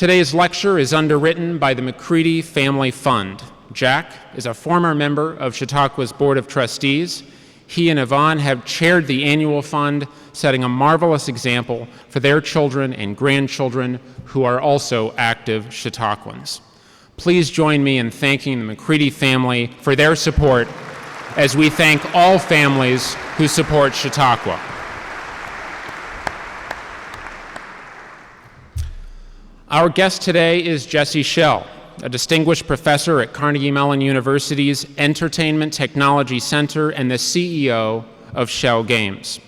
Today's lecture is underwritten by the McCready Family Fund. Jack is a former member of Chautauqua's Board of Trustees. He and Yvonne have chaired the annual fund, setting a marvelous example for their children and grandchildren who are also active Chautauquans. Please join me in thanking the McCready family for their support as we thank all families who support Chautauqua. Our guest today is Jesse Schell, a distinguished professor at Carnegie Mellon University's Entertainment Technology Center and the CEO of Schell Games.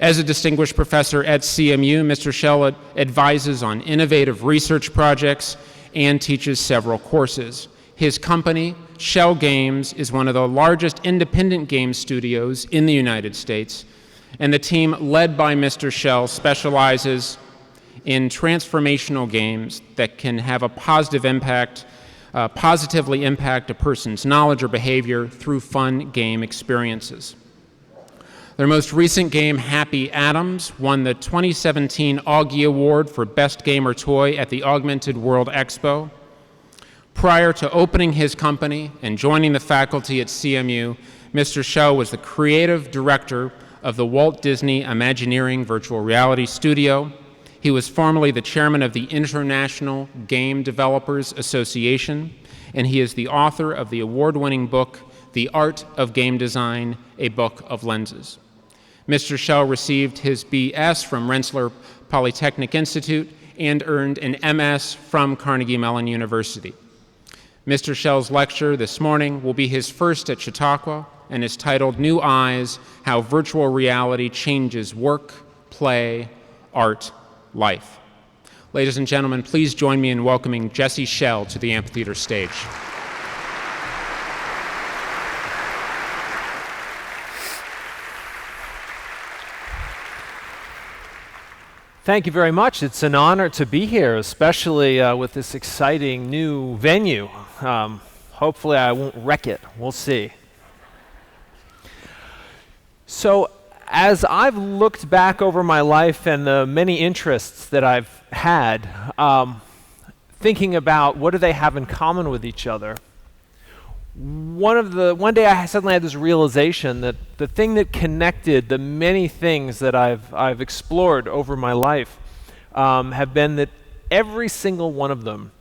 As a distinguished professor at CMU, Mr. Schell advises on innovative research projects and teaches several courses. His company, Schell Games, is one of the largest independent game studios in the United States, and the team led by Mr. Schell specializes in transformational games that can have a positively impact a person's knowledge or behavior through fun game experiences. Their most recent game, Happy Atoms, won the 2017 Augie Award for Best Game or Toy at the Augmented World Expo. Prior to opening his company and joining the faculty at CMU, Mr. Schell was the creative director of the Walt Disney Imagineering Virtual Reality Studio. He was formerly the chairman of the International Game Developers Association, and he is the author of the award-winning book, The Art of Game Design, a Book of Lenses. Mr. Schell received his BS from Rensselaer Polytechnic Institute and earned an MS from Carnegie Mellon University. Mr. Schell's lecture this morning will be his first at Chautauqua and is titled New Eyes, How Virtual Reality Changes Work, Play, Art, Life. Ladies and gentlemen, please join me in welcoming Jesse Schell to the amphitheater stage. Thank you very much. It's an honor to be here, especially with this exciting new venue. Hopefully I won't wreck it. We'll see. So, as I've looked back over my life and the many interests that I've had, thinking about what do they have in common with each other, one day I suddenly had this realization that the thing that connected the many things that I've explored over my life have been that every single one of them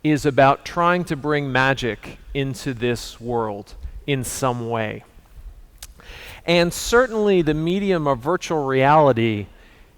is about trying to bring magic into this world in some way. And certainly the medium of virtual reality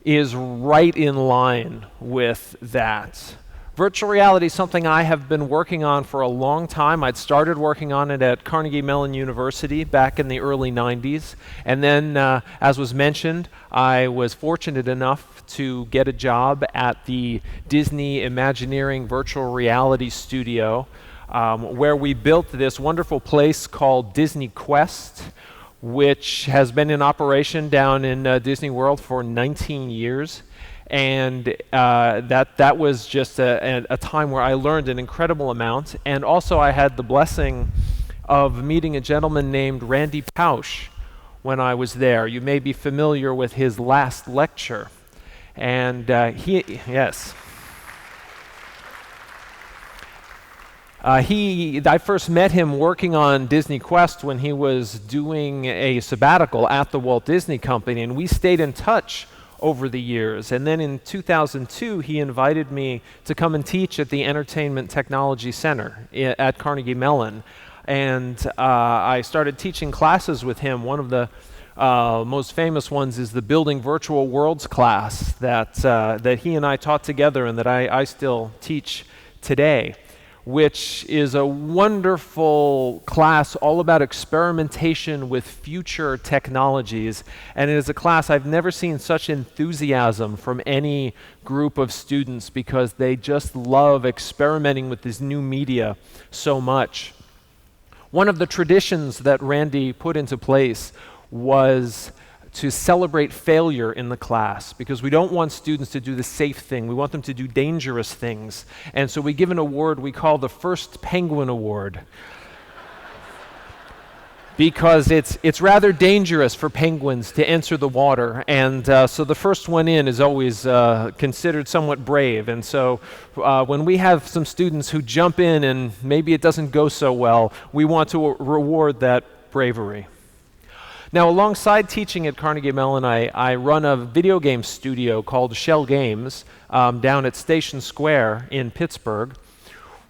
is right in line with that. Virtual reality is something I have been working on for a long time. I'd started working on it at Carnegie Mellon University back in the early 90s. And then, as was mentioned, I was fortunate enough to get a job at the Disney Imagineering Virtual Reality Studio, where we built this wonderful place called Disney Quest, which has been in operation down in Disney World for 19 years. And that was just a time where I learned an incredible amount. And also I had the blessing of meeting a gentleman named Randy Pausch when I was there. You may be familiar with his last lecture. And I first met him working on Disney Quest when he was doing a sabbatical at the Walt Disney Company, and we stayed in touch over the years. And then in 2002, he invited me to come and teach at the Entertainment Technology Center at Carnegie Mellon. And I started teaching classes with him. One of the most famous ones is the Building Virtual Worlds class that he and I taught together and that I still teach today, which is a wonderful class all about experimentation with future technologies. And it is a class I've never seen such enthusiasm from any group of students because they just love experimenting with this new media so much. One of the traditions that Randy put into place was to celebrate failure in the class, because we don't want students to do the safe thing. We want them to do dangerous things. And so we give an award we call the First Penguin Award. because it's rather dangerous for penguins to enter the water, and so the first one in is always considered somewhat brave. And so when we have some students who jump in and maybe it doesn't go so well, we want to reward that bravery. Now, alongside teaching at Carnegie Mellon, I run a video game studio called Schell Games down at Station Square in Pittsburgh.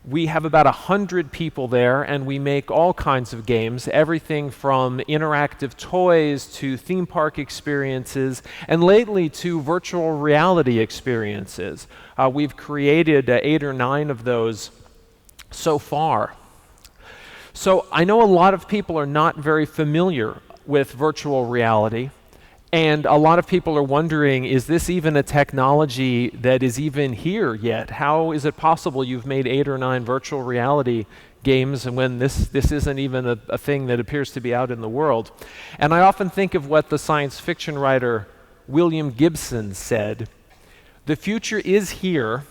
We have about 100 people there, and we make all kinds of games, everything from interactive toys to theme park experiences, and lately to virtual reality experiences. We've created 8 or 9 of those so far. So I know a lot of people are not very familiar with virtual reality. And a lot of people are wondering, is this even a technology that is even here yet? How is it possible you've made 8 or 9 virtual reality games and when this isn't even a thing that appears to be out in the world? And I often think of what the science fiction writer William Gibson said: "The future is here,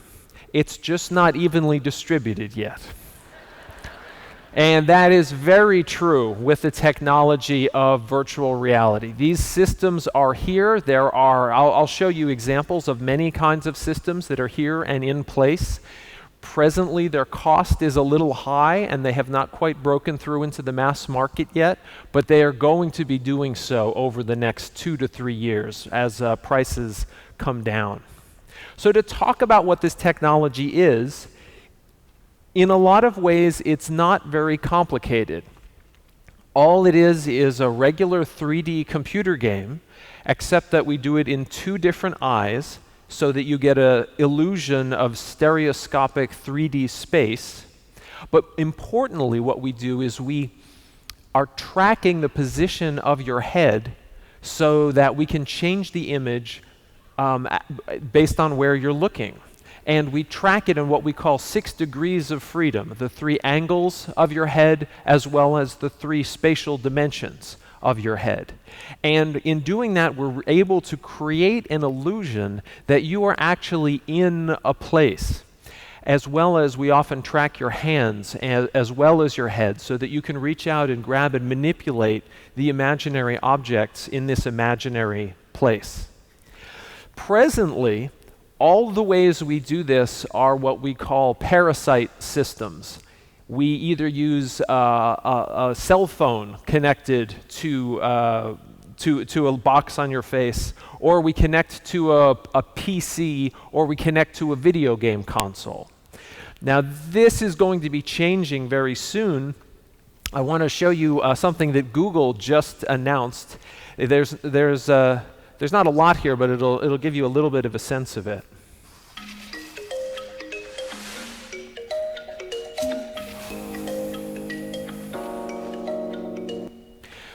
it's just not evenly distributed yet." And that is very true with the technology of virtual reality. These systems are here. I'll show you examples of many kinds of systems that are here and in place. Presently, their cost is a little high, and they have not quite broken through into the mass market yet, but they are going to be doing so over the next 2 to 3 years as prices come down. So to talk about what this technology is, in a lot of ways, it's not very complicated. All it is a regular 3D computer game, except that we do it in 2 different eyes so that you get an illusion of stereoscopic 3D space. But importantly, what we do is we are tracking the position of your head so that we can change the image based on where you're looking. And we track it in what we call 6 degrees of freedom, the 3 angles of your head as well as the 3 spatial dimensions of your head. And in doing that, we're able to create an illusion that you are actually in a place, as well as we often track your hands as well as your head so that you can reach out and grab and manipulate the imaginary objects in this imaginary place. Presently, all the ways we do this are what we call parasite systems. We either use a cell phone connected to a box on your face, or we connect to a PC, or we connect to a video game console. Now, this is going to be changing very soon. I want to show you something that Google just announced. There's not a lot here, but it'll give you a little bit of a sense of it.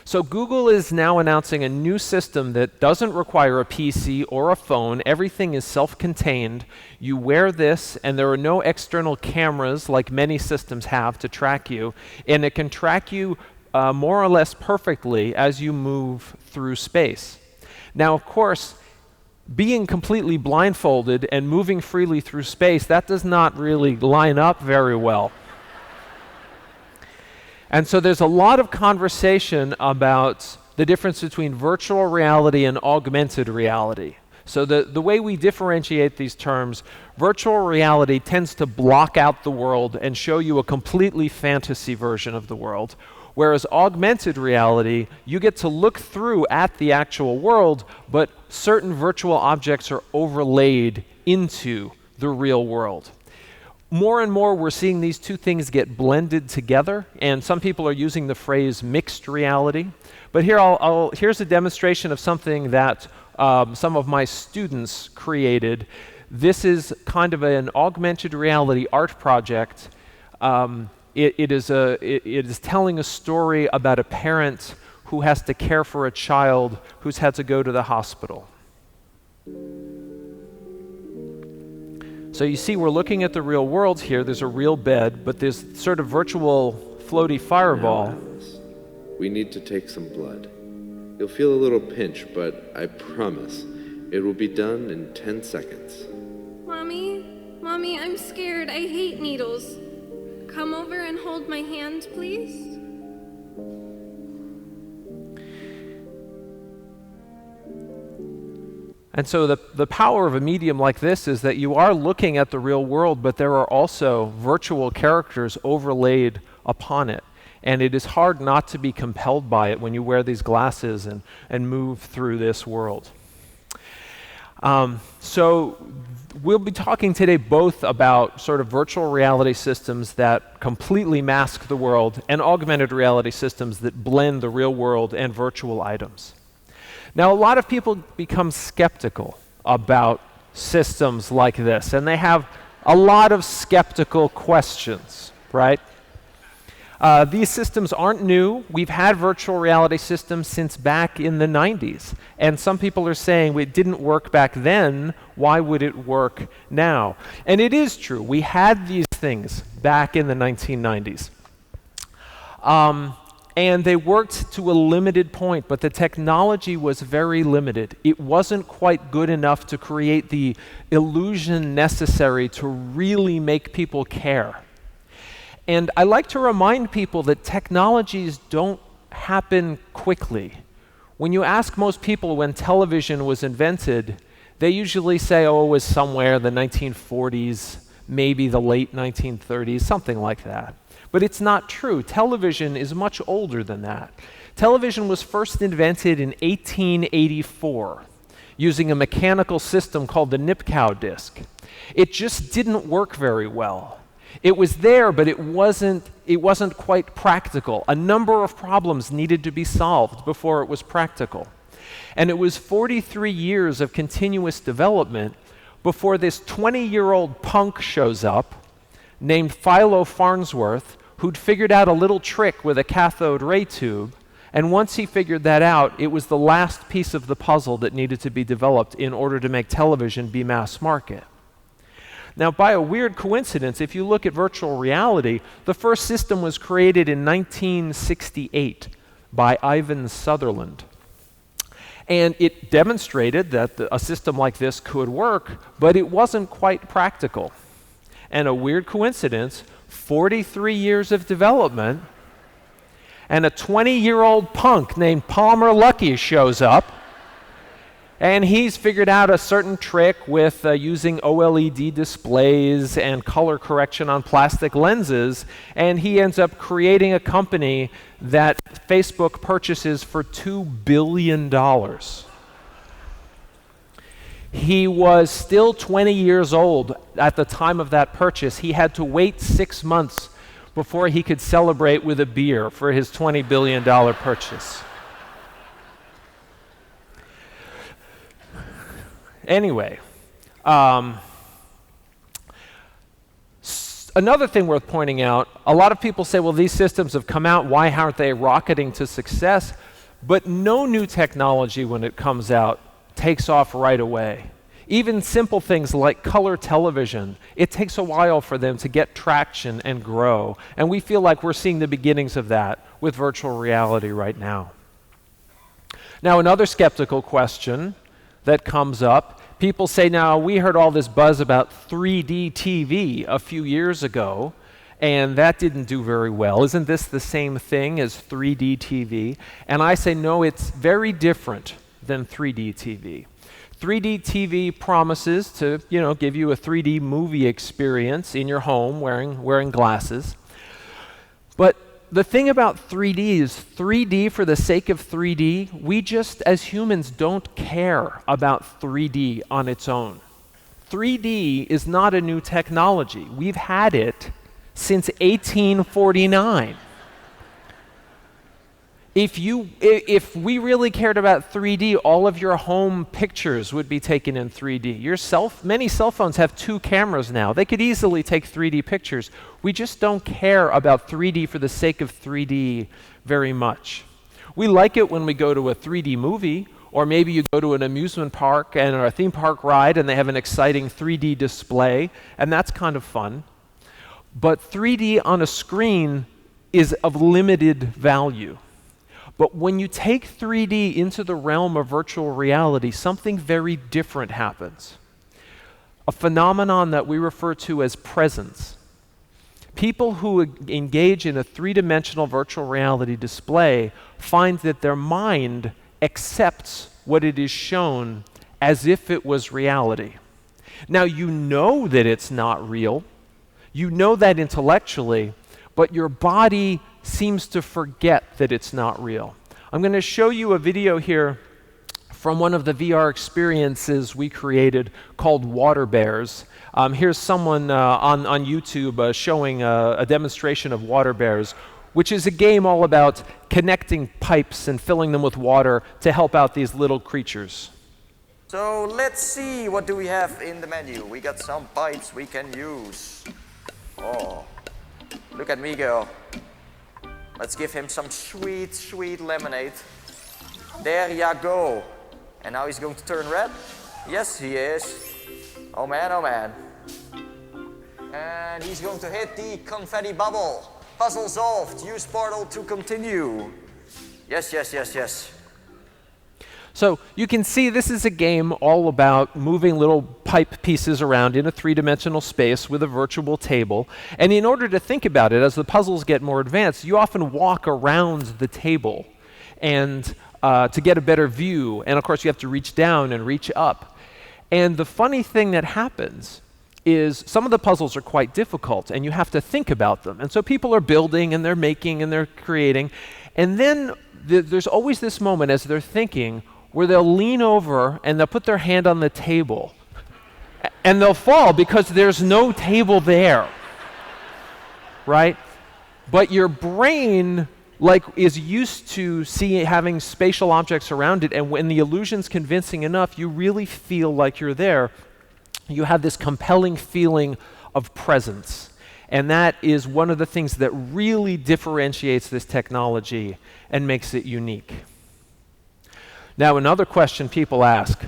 So Google is now announcing a new system that doesn't require a PC or a phone. Everything is self-contained. You wear this, and there are no external cameras like many systems have to track you, and it can track you more or less perfectly as you move through space. Now, of course, being completely blindfolded and moving freely through space, that does not really line up very well. And so there's a lot of conversation about the difference between virtual reality and augmented reality. So the way we differentiate these terms, virtual reality tends to block out the world and show you a completely fantasy version of the world, whereas augmented reality, you get to look through at the actual world, but certain virtual objects are overlaid into the real world. More and more, we're seeing these 2 things get blended together, and some people are using the phrase mixed reality. But here, here's a demonstration of something that some of my students created. This is kind of an augmented reality art project. It is telling a story about a parent who has to care for a child who's had to go to the hospital. So you see, we're looking at the real world here. There's a real bed, but there's sort of virtual floaty fireball. Now, Alice, we need to take some blood. You'll feel a little pinch, but I promise it will be done in 10 seconds. Mommy, I'm scared. I hate needles. Come over and hold my hand, please. And so the power of a medium like this is that you are looking at the real world, but there are also virtual characters overlaid upon it. And it is hard not to be compelled by it when you wear these glasses and move through this world. So we'll be talking today both about sort of virtual reality systems that completely mask the world and augmented reality systems that blend the real world and virtual items. Now, a lot of people become skeptical about systems like this, and they have a lot of skeptical questions, right? These systems aren't new. We've had virtual reality systems since back in the 90s. And some people are saying it didn't work back then. Why would it work now? And it is true. We had these things back in the 1990s. And they worked to a limited point, but the technology was very limited. It wasn't quite good enough to create the illusion necessary to really make people care. And I like to remind people that technologies don't happen quickly. When you ask most people when television was invented, they usually say, oh, it was somewhere in the 1940s, maybe the late 1930s, something like that. But it's not true. Television is much older than that. Television was first invented in 1884 using a mechanical system called the Nipkow disc. It just didn't work very well. It was there, but it wasn't quite practical. A number of problems needed to be solved before it was practical. And it was 43 years of continuous development before this 20-year-old punk shows up named Philo Farnsworth, who'd figured out a little trick with a cathode ray tube. And once he figured that out, it was the last piece of the puzzle that needed to be developed in order to make television be mass market. Now, by a weird coincidence, if you look at virtual reality, the first system was created in 1968 by Ivan Sutherland. And it demonstrated that a system like this could work, but it wasn't quite practical. And a weird coincidence, 43 years of development, and a 20-year-old punk named Palmer Luckey shows up, and he's figured out a certain trick with using OLED displays and color correction on plastic lenses, and he ends up creating a company that Facebook purchases for $2 billion. He was still 20 years old at the time of that purchase. He had to wait 6 months before he could celebrate with a beer for his $20 billion purchase. Anyway, another thing worth pointing out, a lot of people say, well, these systems have come out, why aren't they rocketing to success? But no new technology, when it comes out, takes off right away. Even simple things like color television, it takes a while for them to get traction and grow. And we feel like we're seeing the beginnings of that with virtual reality right now. Now, another skeptical question that comes up, people say, now, we heard all this buzz about 3D TV a few years ago, and that didn't do very well. Isn't this the same thing as 3D TV? And I say, no, it's very different than 3D TV. 3D TV promises to, give you a 3D movie experience in your home wearing glasses. But the thing about 3D is 3D for the sake of 3D. We just, as humans, don't care about 3D on its own. 3D is not a new technology. We've had it since 1849. If we really cared about 3D, all of your home pictures would be taken in 3D. Many cell phones have 2 cameras now. They could easily take 3D pictures. We just don't care about 3D for the sake of 3D very much. We like it when we go to a 3D movie, or maybe you go to an amusement park or a theme park ride and they have an exciting 3D display, and that's kind of fun. But 3D on a screen is of limited value. But when you take 3D into the realm of virtual reality, something very different happens. A phenomenon that we refer to as presence. People who engage in a 3-dimensional virtual reality display find that their mind accepts what it is shown as if it was reality. Now, you know that it's not real. You know that intellectually, but your body seems to forget that it's not real. I'm going to show you a video here from one of the VR experiences we created called Water Bears. Here's someone on YouTube showing a demonstration of Water Bears, which is a game all about connecting pipes and filling them with water to help out these little creatures. So let's see, what do we have in the menu? We got some pipes we can use. Oh, look at me go. Let's give him some sweet, sweet lemonade. There ya go. And now he's going to turn red? Yes, he is. Oh man, oh man. And he's going to hit the confetti bubble. Puzzle solved. Use portal to continue. Yes, yes, yes, yes. So you can see this is a game all about moving little pipe pieces around in a three-dimensional space with a virtual table. And in order to think about it, as the puzzles get more advanced, you often walk around the table and to get a better view. And of course, you have to reach down and reach up. And the funny thing that happens is some of the puzzles are quite difficult, and you have to think about them. And so people are building, and they're making, and they're creating. And then there's always this moment as they're thinking where they'll lean over and they'll put their hand on the table and they'll fall because there's no table there, right? But your brain is used to having spatial objects around it, and when the illusion's convincing enough, you really feel like you're there. You have this compelling feeling of presence. And that is one of the things that really differentiates this technology and makes it unique. Now, another question people ask,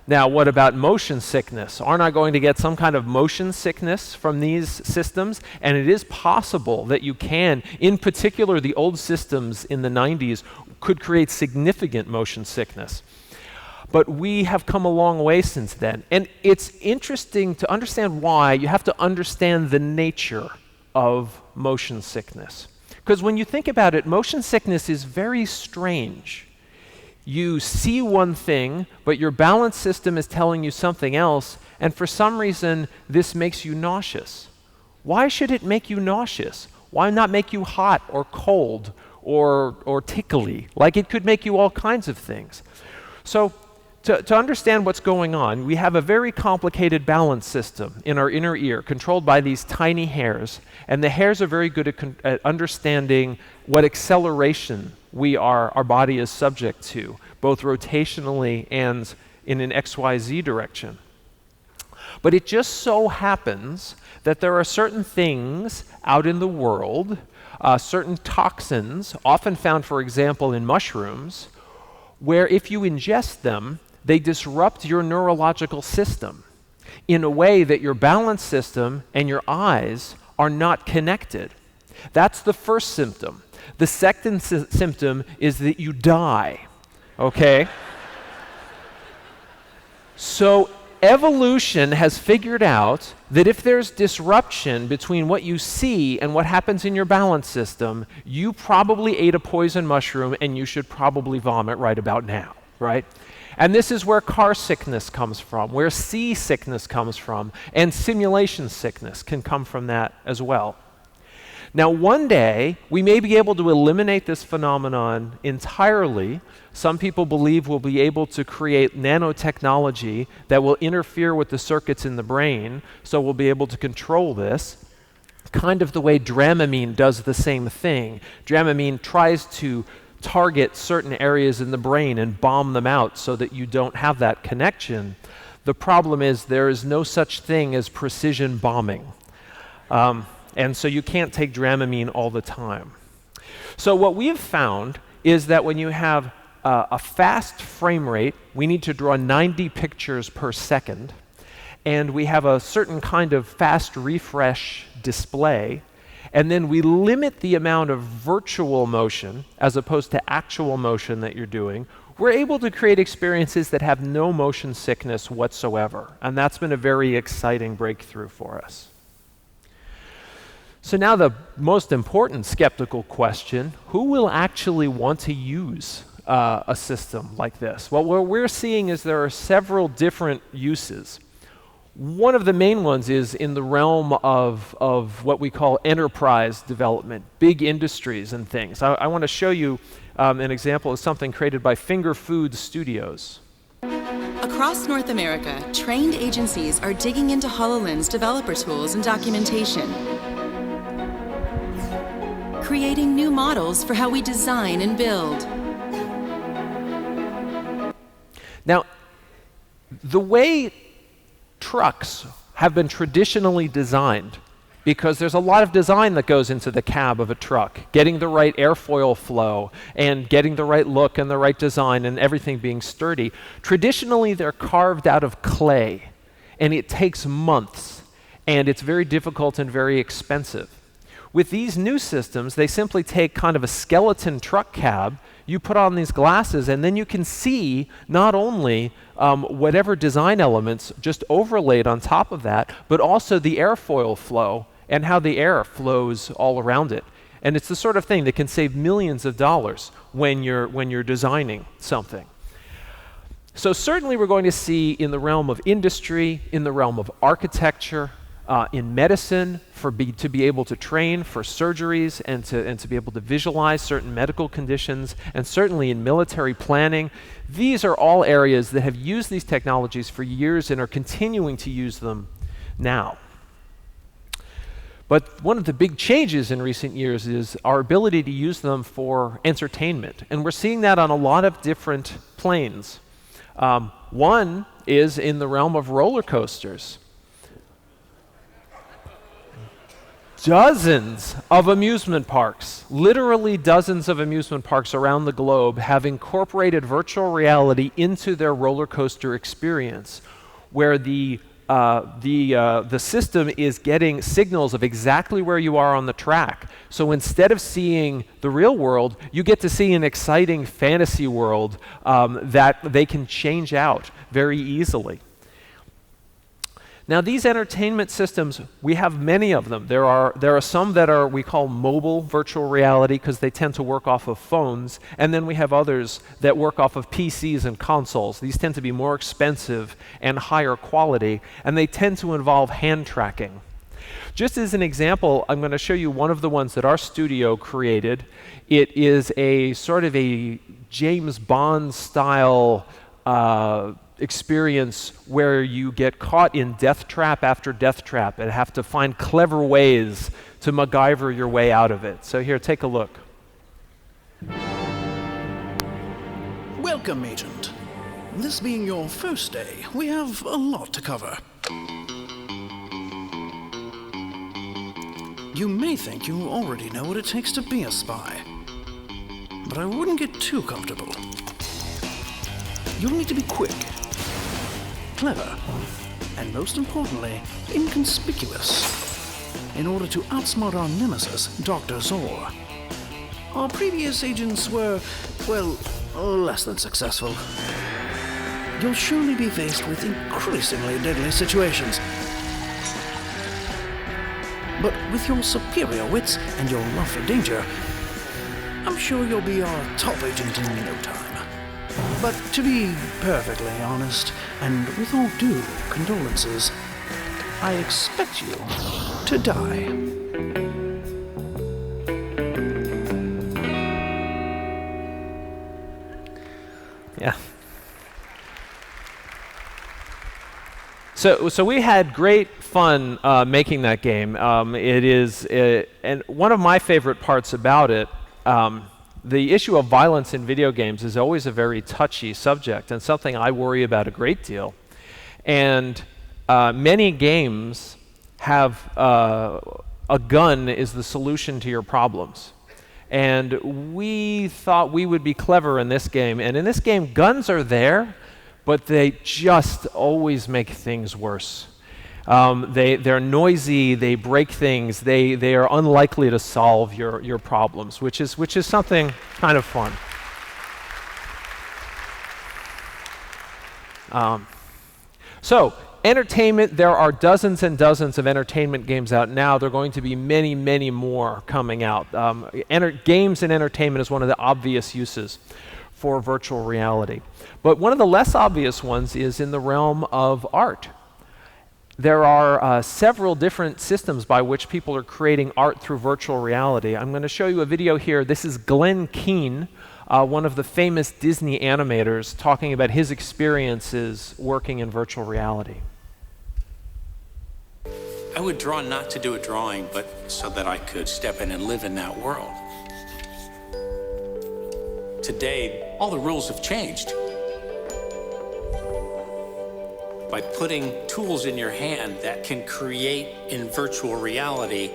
now what about motion sickness? Aren't I going to get some kind of motion sickness from these systems? And it is possible that you can. In particular, the old systems in the 90s could create significant motion sickness. But we have come a long way since then. And it's interesting to understand why. You have to understand the nature of motion sickness. Because when you think about it, motion sickness is very strange. You see one thing, but your balance system is telling you something else, and for some reason, this makes you nauseous. Why should it make you nauseous? Why not make you hot or cold or tickly? Like, it could make you all kinds of things. So to understand what's going on, we have a very complicated balance system in our inner ear, controlled by these tiny hairs, and the hairs are very good at understanding what acceleration our body is subject to, both rotationally and in an XYZ direction. But it just so happens that there are certain things out in the world, certain toxins, often found, for example, in mushrooms, where if you ingest them, they disrupt your neurological system in a way that your balance system and your eyes are not connected. That's the first symptom. The second symptom is that you die, okay? So evolution has figured out that if there's disruption between what you see and what happens in your balance system, you probably ate a poison mushroom and you should probably vomit right about now, right? And this is where car sickness comes from, where sea sickness comes from, and simulation sickness can come from that as well. Now, one day, we may be able to eliminate this phenomenon entirely. Some people believe we'll be able to create nanotechnology that will interfere with the circuits in the brain, so we'll be able to control this, kind of the way Dramamine does the same thing. Dramamine tries to target certain areas in the brain and bomb them out so that you don't have that connection. The problem is there is no such thing as precision bombing. And so you can't take Dramamine all the time. So what we've found is that when you have a fast frame rate, we need to draw 90 pictures per second, and we have a certain kind of fast refresh display, and then we limit the amount of virtual motion as opposed to actual motion that you're doing, we're able to create experiences that have no motion sickness whatsoever. And that's been a very exciting breakthrough for us. So now the most important skeptical question, who will actually want to use a system like this? Well, what we're seeing is there are several different uses. One of the main ones is in the realm of what we call enterprise development, big industries and things. I want to show you an example of something created by Finger Food Studios. Across North America, trained agencies are digging into HoloLens developer tools and documentation, creating new models for how we design and build. Now, the way trucks have been traditionally designed, because there's a lot of design that goes into the cab of a truck, getting the right airfoil flow and getting the right look and the right design and everything being sturdy. Traditionally, they're carved out of clay, and it takes months, and it's very difficult and very expensive. With these new systems, they simply take kind of a skeleton truck cab, you put on these glasses, and then you can see not only whatever design elements just overlaid on top of that, but also the airfoil flow and how the air flows all around it. And it's the sort of thing that can save millions of dollars when you're designing something. So certainly we're going to see in the realm of industry, in the realm of architecture, in medicine, to be able to train for surgeries and to be able to visualize certain medical conditions, and certainly in military planning. These are all areas that have used these technologies for years and are continuing to use them now. But one of the big changes in recent years is our ability to use them for entertainment. And we're seeing that on a lot of different planes. One is in the realm of roller coasters. Dozens of amusement parks, literally dozens of amusement parks around the globe have incorporated virtual reality into their roller coaster experience, where the system is getting signals of exactly where you are on the track. So instead of seeing the real world, you get to see an exciting fantasy world that they can change out very easily. Now, these entertainment systems, we have many of them. There are some that we call mobile virtual reality because they tend to work off of phones, and then we have others that work off of PCs and consoles. These tend to be more expensive and higher quality, and they tend to involve hand tracking. Just as an example, I'm going to show you one of the ones that our studio created. It is a sort of a James Bond style experience where you get caught in death trap after death trap and have to find clever ways to MacGyver your way out of it. So here, take a look. Welcome, Agent. This being your first day, we have a lot to cover. You may think you already know what it takes to be a spy, but I wouldn't get too comfortable. You'll need to be quick, clever, and most importantly, inconspicuous, in order to outsmart our nemesis, Dr. Zor. Our previous agents were, well, less than successful. You'll surely be faced with increasingly deadly situations. But with your superior wits and your love for danger, I'm sure you'll be our top agent in no time. But to be perfectly honest, and with all due condolences, I expect you to die. Yeah. So we had great fun making that game. It is, and one of my favorite parts about it, the issue of violence in video games is always a very touchy subject and something I worry about a great deal. And many games have a gun is the solution to your problems. And we thought we would be clever in this game. And in this game, guns are there, but they just always make things worse. They're noisy, they break things, they are unlikely to solve your problems, which is something kind of fun. So, entertainment, there are dozens and dozens of entertainment games out now. There are going to be many, many more coming out. Games and entertainment is one of the obvious uses. for virtual reality. But one of the less obvious ones is in the realm of art. There are several different systems by which people are creating art through virtual reality. I'm going to show you a video here. This is Glenn Keane, one of the famous Disney animators, talking about his experiences working in virtual reality. I would draw not to do a drawing, but so that I could step in and live in that world. Today, all the rules have changed. By putting tools in your hand that can create in virtual reality,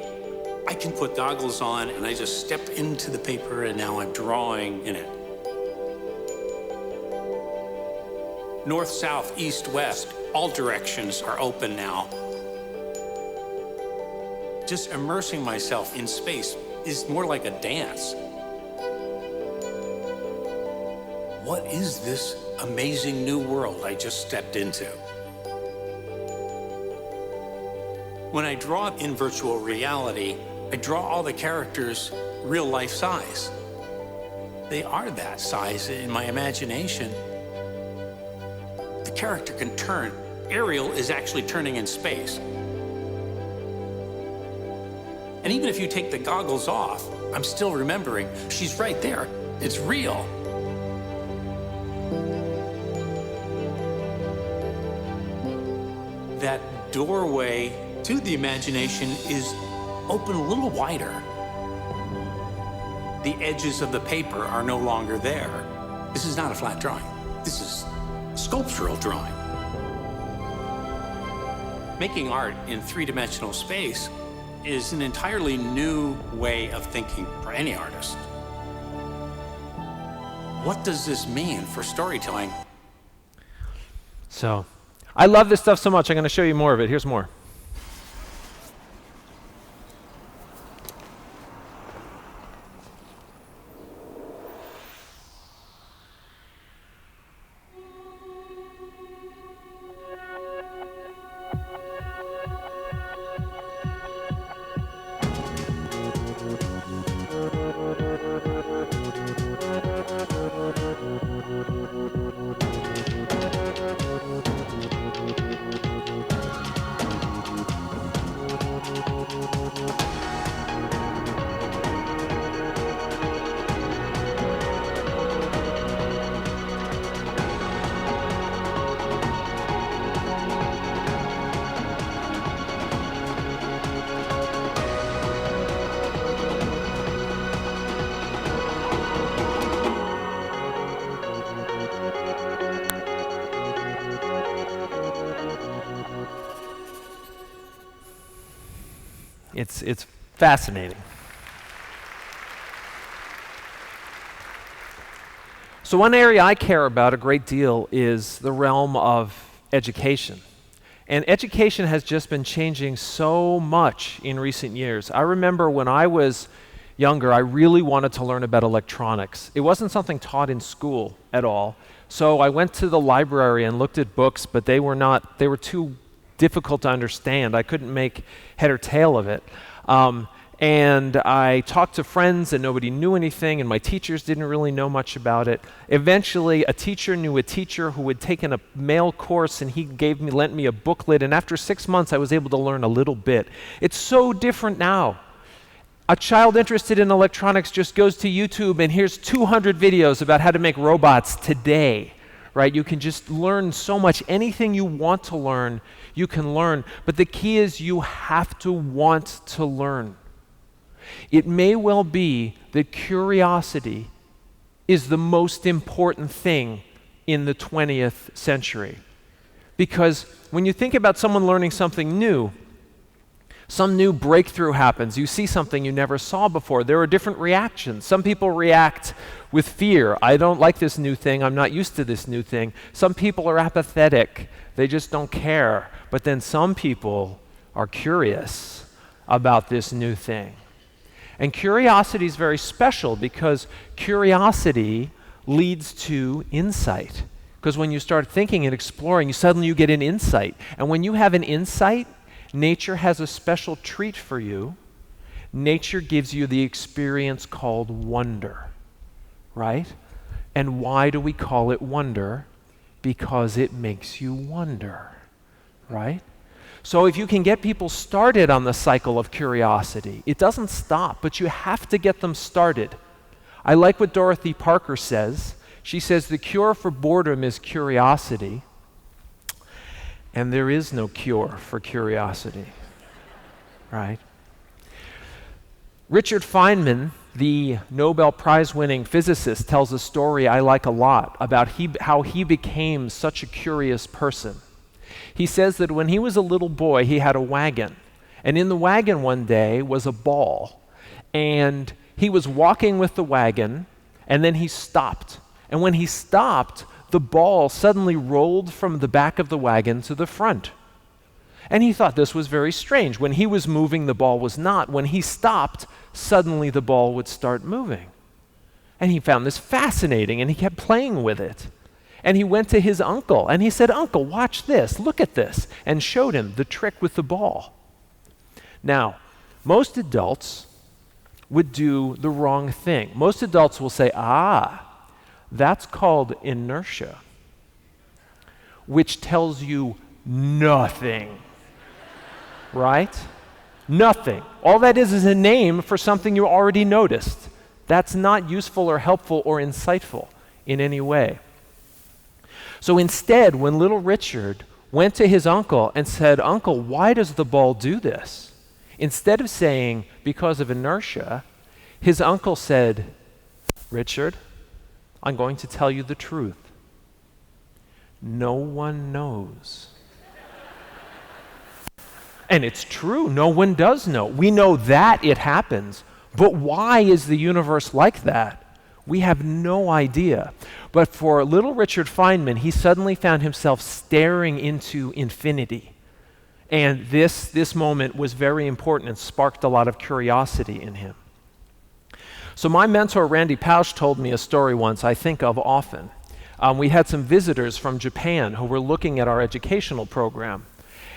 I can put goggles on and I just step into the paper and now I'm drawing in it. North, south, east, west, all directions are open now. Just immersing myself in space is more like a dance. What is this amazing new world I just stepped into? When I draw in virtual reality, I draw all the characters real life size. They are that size in my imagination. The character can turn. Ariel is actually turning in space. And even if you take the goggles off, I'm still remembering she's right there. It's real. That doorway to the imagination is open a little wider. The edges of the paper are no longer there. This is not a flat drawing. This is sculptural drawing. Making art in three-dimensional space is an entirely new way of thinking for any artist. What does this mean for storytelling? So, I love this stuff so much, I'm going to show you more of it. Here's more. It's fascinating. So one area I care about a great deal is the realm of education. And education has just been changing so much in recent years. I remember when I was younger, I really wanted to learn about electronics. It wasn't something taught in school at all. So I went to the library and looked at books, but they were too difficult to understand. I couldn't make head or tail of it. And I talked to friends and nobody knew anything, and my teachers didn't really know much about it. Eventually, a teacher knew a teacher who had taken a mail course, and he lent me a booklet, and after 6 months I was able to learn a little bit. It's so different now. A child interested in electronics just goes to YouTube and here's 200 videos about how to make robots today, right? You can just learn so much. Anything you want to learn, you can learn. But the key is you have to want to learn. It may well be that curiosity is the most important thing in the 20th century. Because when you think about someone learning something new, some new breakthrough happens. You see something you never saw before. There are different reactions. Some people react with fear. I don't like this new thing. I'm not used to this new thing. Some people are apathetic. They just don't care. But then some people are curious about this new thing. And curiosity is very special because curiosity leads to insight. Because when you start thinking and exploring, suddenly you get an insight. And when you have an insight, nature has a special treat for you. Nature gives you the experience called wonder, right? And why do we call it wonder? Because it makes you wonder, right? So if you can get people started on the cycle of curiosity, it doesn't stop, but you have to get them started. I like what Dorothy Parker says. She says the cure for boredom is curiosity, and there is no cure for curiosity, right? Richard Feynman, the Nobel Prize-winning physicist, tells a story I like a lot about how he became such a curious person. He says that when he was a little boy, he had a wagon, and in the wagon one day was a ball, and he was walking with the wagon, and then he stopped. And when he stopped, the ball suddenly rolled from the back of the wagon to the front. And he thought this was very strange. When he was moving, the ball was not. When he stopped, suddenly the ball would start moving. And he found this fascinating, and he kept playing with it. And he went to his uncle, and he said, "Uncle, watch this, look at this," and showed him the trick with the ball. Now, most adults would do the wrong thing. Most adults will say, that's called inertia, which tells you nothing, right? Nothing. All that is a name for something you already noticed. That's not useful or helpful or insightful in any way. So instead, when little Richard went to his uncle and said, "Uncle, why does the ball do this?" Instead of saying, "Because of inertia," his uncle said, "Richard, I'm going to tell you the truth. No one knows." And it's true, no one does know. We know that it happens, but why is the universe like that? We have no idea. But for little Richard Feynman, he suddenly found himself staring into infinity. And this moment was very important and sparked a lot of curiosity in him. So my mentor, Randy Pausch, told me a story once I think of often. We had some visitors from Japan who were looking at our educational program.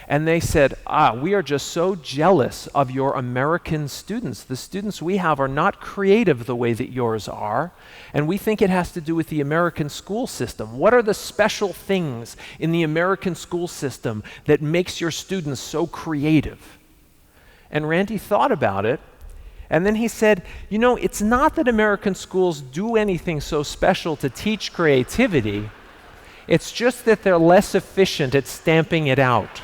And they said, "We are just so jealous of your American students. The students we have are not creative the way that yours are, and we think it has to do with the American school system. What are the special things in the American school system that makes your students so creative?" And Randy thought about it, and then he said, "It's not that American schools do anything so special to teach creativity. It's just that they're less efficient at stamping it out."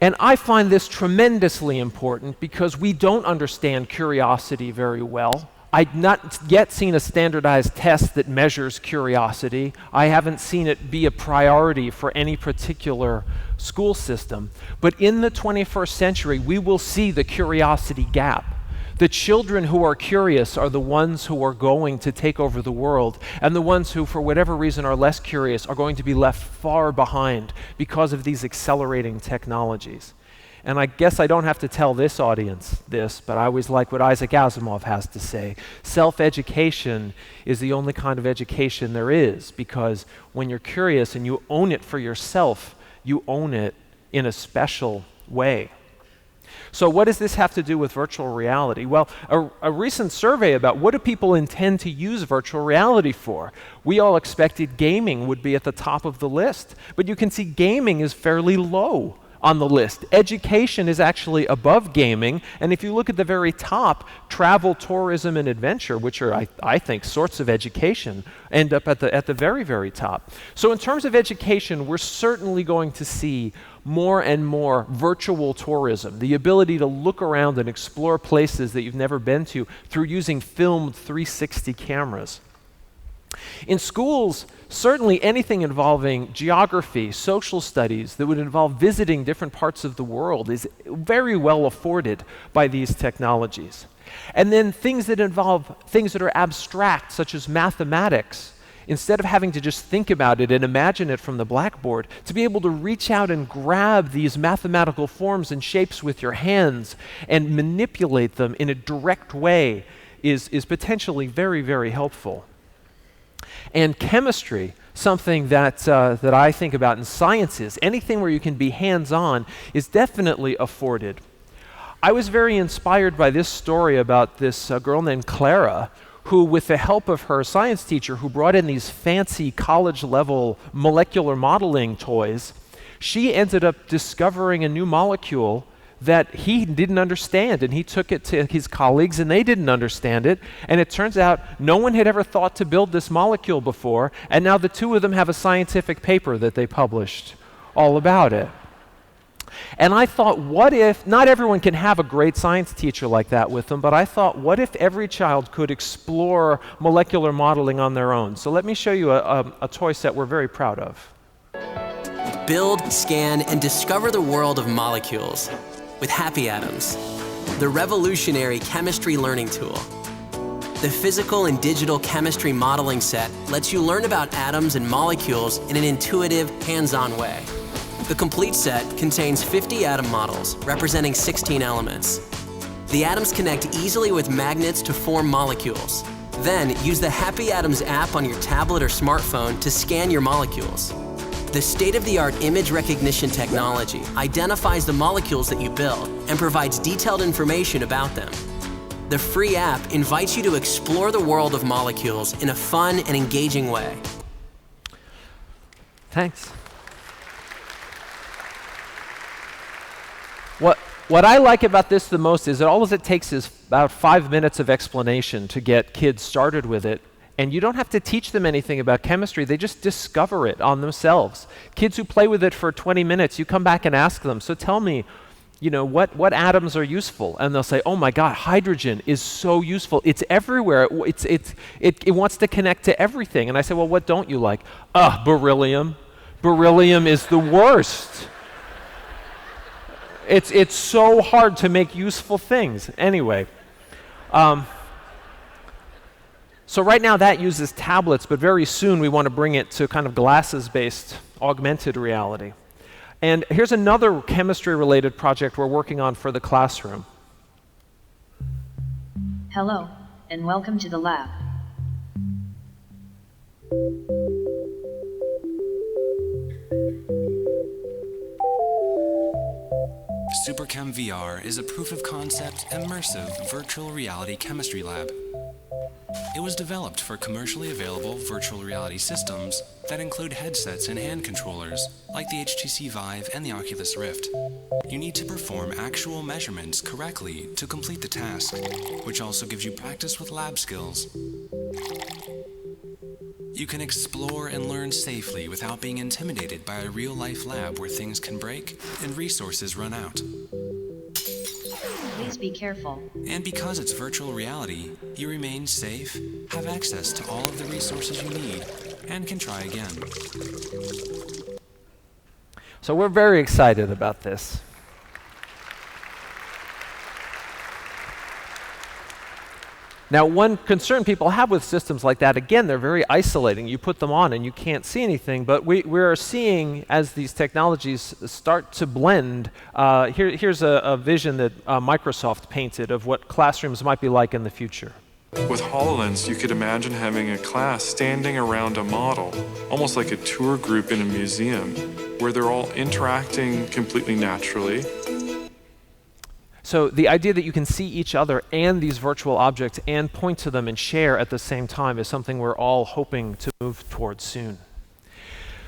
And I find this tremendously important because we don't understand curiosity very well. I've not yet seen a standardized test that measures curiosity. I haven't seen it be a priority for any particular school system. But in the 21st century, we will see the curiosity gap. The children who are curious are the ones who are going to take over the world, and the ones who, for whatever reason, are less curious are going to be left far behind because of these accelerating technologies. And I guess I don't have to tell this audience this, but I always like what Isaac Asimov has to say. Self-education is the only kind of education there is, because when you're curious and you own it for yourself, you own it in a special way. So what does this have to do with virtual reality? Well, a recent survey about what do people intend to use virtual reality for? We all expected gaming would be at the top of the list, but you can see gaming is fairly low on the list. Education is actually above gaming, and if you look at the very top, travel, tourism, and adventure, which are, I think, sorts of education, end up at the very, very top. So in terms of education, we're certainly going to see more and more virtual tourism, the ability to look around and explore places that you've never been to through using filmed 360 cameras. In schools, certainly anything involving geography, social studies that would involve visiting different parts of the world is very well afforded by these technologies. And then things that involve things that are abstract, such as mathematics, instead of having to just think about it and imagine it from the blackboard, to be able to reach out and grab these mathematical forms and shapes with your hands and manipulate them in a direct way is potentially very, very helpful. And chemistry, something that I think about in sciences, anything where you can be hands-on is definitely afforded. I was very inspired by this story about this girl named Clara, who, with the help of her science teacher, who brought in these fancy college-level molecular modeling toys, she ended up discovering a new molecule that he didn't understand, and he took it to his colleagues and they didn't understand it, and it turns out no one had ever thought to build this molecule before, and now the two of them have a scientific paper that they published all about it. And I thought, what if, not everyone can have a great science teacher like that with them, but I thought, what if every child could explore molecular modeling on their own? So let me show you a toy set we're very proud of. Build, scan, and discover the world of molecules with Happy Atoms, the revolutionary chemistry learning tool. The physical and digital chemistry modeling set lets you learn about atoms and molecules in an intuitive, hands-on way. The complete set contains 50 atom models representing 16 elements. The atoms connect easily with magnets to form molecules. Then use the Happy Atoms app on your tablet or smartphone to scan your molecules. The state-of-the-art image recognition technology identifies the molecules that you build and provides detailed information about them. The free app invites you to explore the world of molecules in a fun and engaging way. Thanks. What I like about this the most is that all it takes is about 5 minutes of explanation to get kids started with it. And you don't have to teach them anything about chemistry. They just discover it on themselves. Kids who play with it for 20 minutes, you come back and ask them, so tell me, what atoms are useful? And they'll say, oh my God, hydrogen is so useful. It's everywhere. It wants to connect to everything. And I say, well, what don't you like? Beryllium. Beryllium is the worst. It's so hard to make useful things. Anyway. So right now that uses tablets, but very soon we want to bring it to kind of glasses-based augmented reality. And here's another chemistry-related project we're working on for the classroom. Hello, and welcome to the lab. SuperChem VR is a proof-of-concept, immersive, virtual reality chemistry lab. It was developed for commercially available virtual reality systems that include headsets and hand controllers, like the HTC Vive and the Oculus Rift. You need to perform actual measurements correctly to complete the task, which also gives you practice with lab skills. You can explore and learn safely without being intimidated by a real-life lab where things can break and resources run out. Please be careful. And because it's virtual reality, you remain safe, have access to all of the resources you need, and can try again. So we're very excited about this. Now, one concern people have with systems like that, again, they're very isolating. You put them on and you can't see anything, but we're seeing, as these technologies start to blend, here's a vision that Microsoft painted of what classrooms might be like in the future. With HoloLens, you could imagine having a class standing around a model, almost like a tour group in a museum, where they're all interacting completely naturally. So the idea that you can see each other and these virtual objects and point to them and share at the same time is something we're all hoping to move towards soon.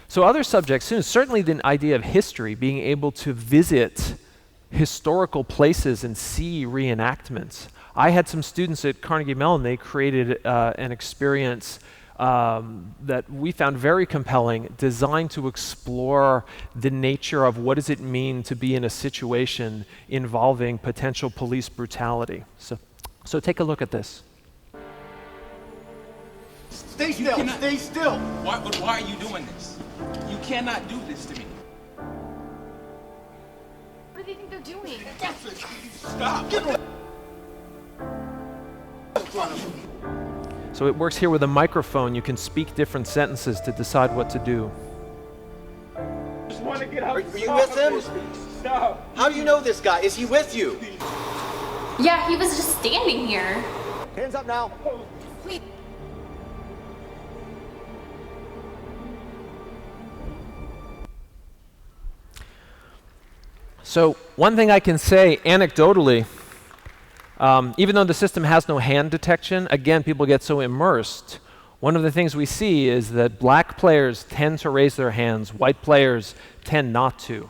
So other subjects soon, certainly the idea of history, being able to visit historical places and see reenactments. I had some students at Carnegie Mellon, they created an experience that we found very compelling, designed to explore the nature of what does it mean to be in a situation involving potential police brutality. So take a look at this. Stay still, stay still. Why are you doing this? You cannot do this to me. What do they think they're doing? Stop. Get away. So it works here with a microphone. You can speak different sentences to decide what to do. Just want to get out. Are you with him? Stop. How do you know this guy? Is he with you? Yeah, he was just standing here. Hands up now. Wait. So one thing I can say anecdotally, even though the system has no hand detection, again, people get so immersed. One of the things we see is that black players tend to raise their hands, white players tend not to,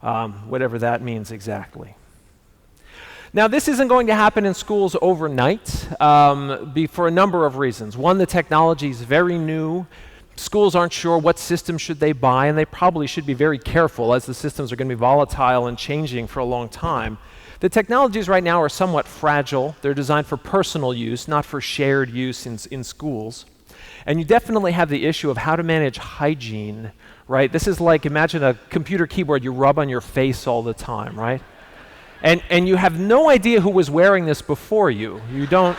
whatever that means exactly. Now, this isn't going to happen in schools overnight for a number of reasons. One, the technology is very new. Schools aren't sure what system should they buy, and they probably should be very careful as the systems are going to be volatile and changing for a long time. The technologies right now are somewhat fragile. They're designed for personal use, not for shared use in schools. And you definitely have the issue of how to manage hygiene, right? This is like, imagine a computer keyboard you rub on your face all the time, right? And you have no idea who was wearing this before you. You don't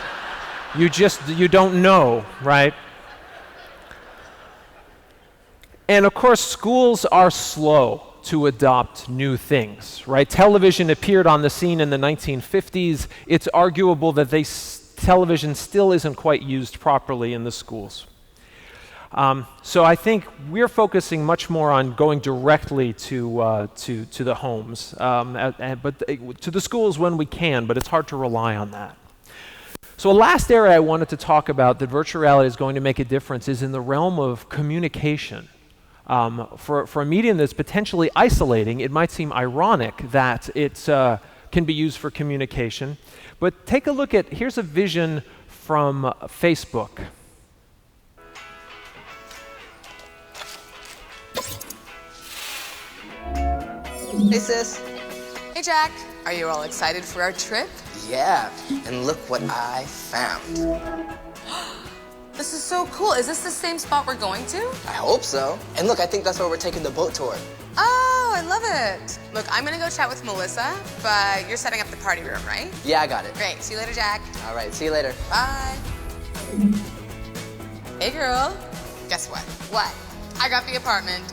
know, right? And of course, schools are slow to adopt new things, right? Television appeared on the scene in the 1950s. It's arguable that television still isn't quite used properly in the schools. So I think we're focusing much more on going directly to the homes, but to the schools when we can, but it's hard to rely on that. So a last area I wanted to talk about that virtual reality is going to make a difference is in the realm of communication. For a medium that's potentially isolating, it might seem ironic that it can be used for communication. But take a look at, here's a vision from Facebook. Hey, sis. Hey, Jack. Are you all excited for our trip? Yeah, and look what I found. This is so cool. Is this the same spot we're going to? I hope so. And look, I think that's where we're taking the boat tour. Oh, I love it. Look, I'm gonna go chat with Melissa, but you're setting up the party room, right? Yeah, I got it. Great. See you later, Jack. All right, see you later. Bye. Hey, girl. Guess what? What? I got the apartment.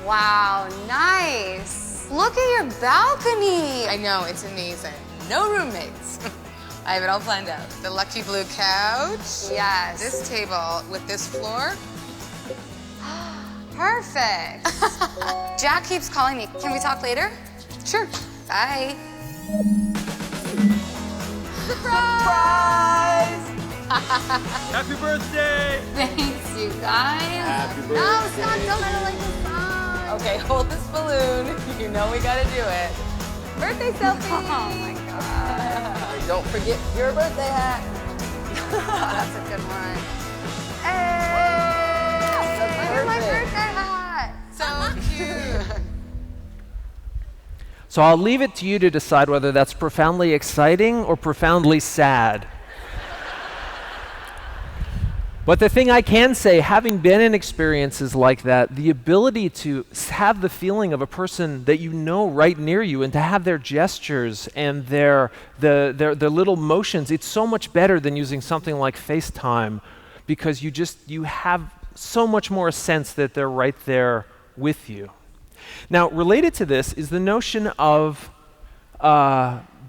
Wow, nice. Look at your balcony. I know, it's amazing. No roommates. I have it all planned out. The lucky blue couch. Yes. This table with this floor. Perfect. Jack keeps calling me. Can we talk later? Sure. Bye. Surprise! Happy birthday! Thanks, you guys. Happy birthday. No, Scott, don't let her like the song. Okay, hold this balloon. You know we gotta do it. Birthday selfie. Oh my God. Don't forget your birthday hat. That's a good one. Hey! Look at my birthday hat. So cute. So I'll leave it to you to decide whether that's profoundly exciting or profoundly sad. But the thing I can say, having been in experiences like that, the ability to have the feeling of a person that you know right near you and to have their gestures and their little motions, it's so much better than using something like FaceTime because you have so much more sense that they're right there with you. Now, related to this is the notion of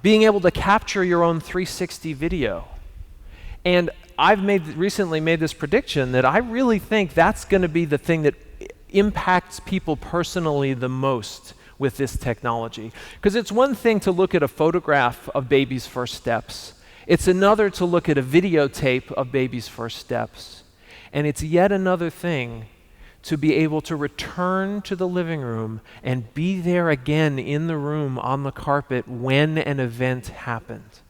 being able to capture your own 360 video. And I've recently made this prediction that I really think that's going to be the thing that impacts people personally the most with this technology. Because it's one thing to look at a photograph of baby's first steps. It's another to look at a videotape of baby's first steps. And it's yet another thing to be able to return to the living room and be there again in the room on the carpet when an event happened.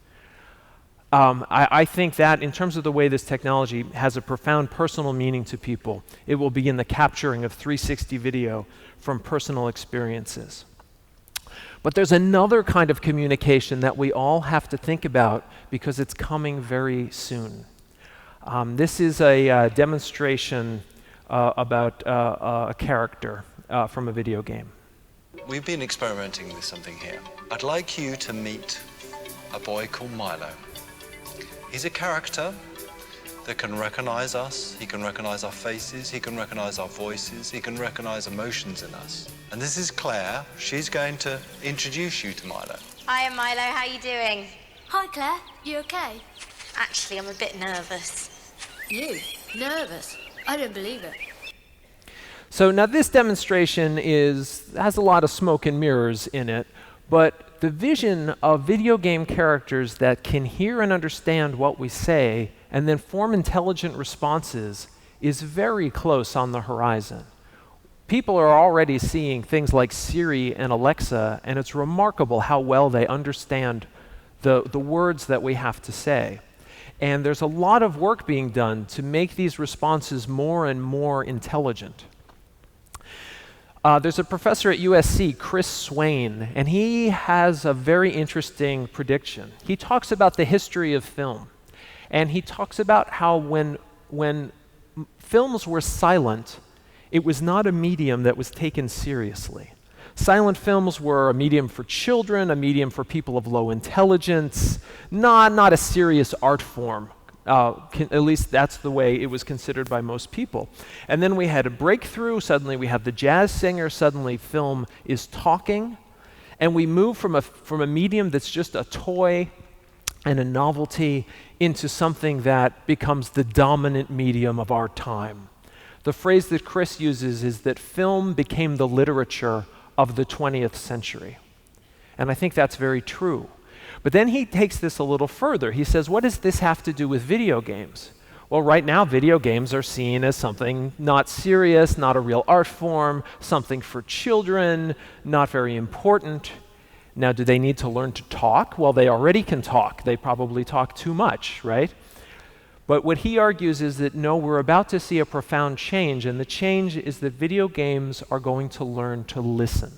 I think that in terms of the way this technology has a profound personal meaning to people, it will be in the capturing of 360 video from personal experiences. But there's another kind of communication that we all have to think about because it's coming very soon. This is a demonstration about a character from a video game. We've been experimenting with something here. I'd like you to meet a boy called Milo. He's a character that can recognize us, he can recognize our faces, he can recognize our voices, he can recognize emotions in us. And this is Claire. She's going to introduce you to Milo. Hiya, Milo. How you doing? Hi, Claire. You okay? Actually, I'm a bit nervous. You? Nervous? I don't believe it. So now this demonstration has a lot of smoke and mirrors in it, but the vision of video game characters that can hear and understand what we say and then form intelligent responses is very close on the horizon. People are already seeing things like Siri and Alexa, and it's remarkable how well they understand the words that we have to say. And there's a lot of work being done to make these responses more and more intelligent. There's a professor at USC, Chris Swain, and he has a very interesting prediction. He talks about the history of film, and he talks about how when films were silent, it was not a medium that was taken seriously. Silent films were a medium for children, a medium for people of low intelligence, not a serious art form. At least that's the way it was considered by most people. And then we had a breakthrough. Suddenly we have the jazz singer. Suddenly film is talking. And we move from a medium that's just a toy and a novelty into something that becomes the dominant medium of our time. The phrase that Chris uses is that film became the literature of the 20th century. And I think that's very true. But then he takes this a little further. He says, what does this have to do with video games? Well, right now, video games are seen as something not serious, not a real art form, something for children, not very important. Now, do they need to learn to talk? Well, they already can talk. They probably talk too much, right? But what he argues is that no, we're about to see a profound change, and the change is that video games are going to learn to listen.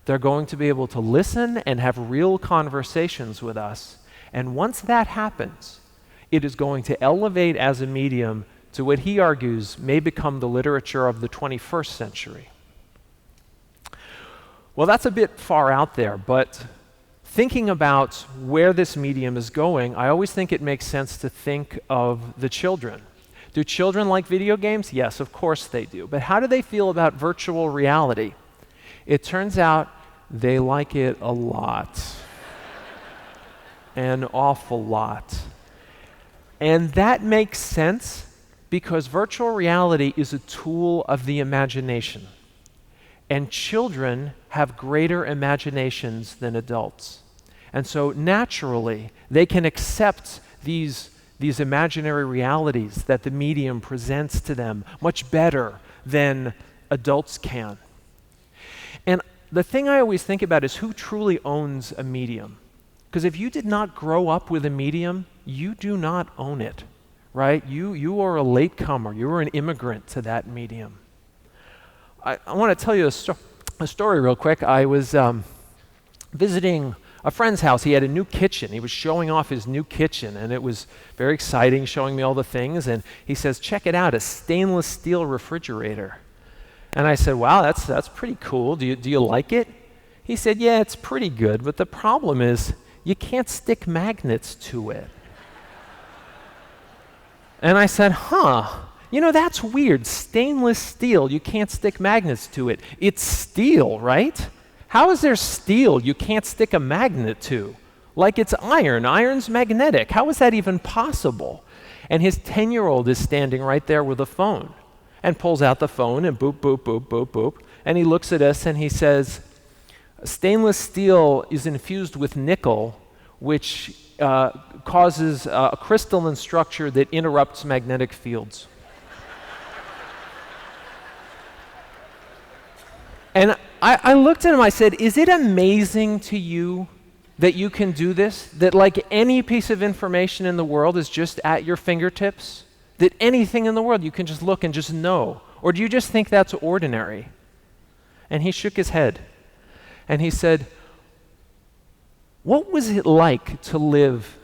They're going to be able to listen and have real conversations with us. And once that happens, it is going to elevate as a medium to what he argues may become the literature of the 21st century. Well, that's a bit far out there, but thinking about where this medium is going, I always think it makes sense to think of the children. Do children like video games? Yes, of course they do. But how do they feel about virtual reality? It turns out they like it a lot. An awful lot. And that makes sense because virtual reality is a tool of the imagination. And children have greater imaginations than adults. And so naturally, they can accept these imaginary realities that the medium presents to them much better than adults can. And the thing I always think about is who truly owns a medium. Because if you did not grow up with a medium, you do not own it, right? You are a latecomer. You are an immigrant to that medium. I want to tell you a story real quick. I was visiting a friend's house. He had a new kitchen. He was showing off his new kitchen, and it was very exciting, showing me all the things. And he says, check it out, a stainless steel refrigerator. And I said, wow, that's pretty cool. Do you like it? He said, yeah, it's pretty good, but the problem is you can't stick magnets to it. And I said, that's weird. Stainless steel, you can't stick magnets to it. It's steel, right? How is there steel you can't stick a magnet to? Like it's iron. Iron's magnetic. How is that even possible? And his 10-year-old is standing right there with a phone and pulls out the phone and boop, boop, boop, boop, boop. And he looks at us and he says, stainless steel is infused with nickel, which causes a crystalline structure that interrupts magnetic fields. And I looked at him, I said, is it amazing to you that you can do this? That like any piece of information in the world is just at your fingertips? That anything in the world you can just look and just know? Or do you just think that's ordinary? And he shook his head. And he said, what was it like to live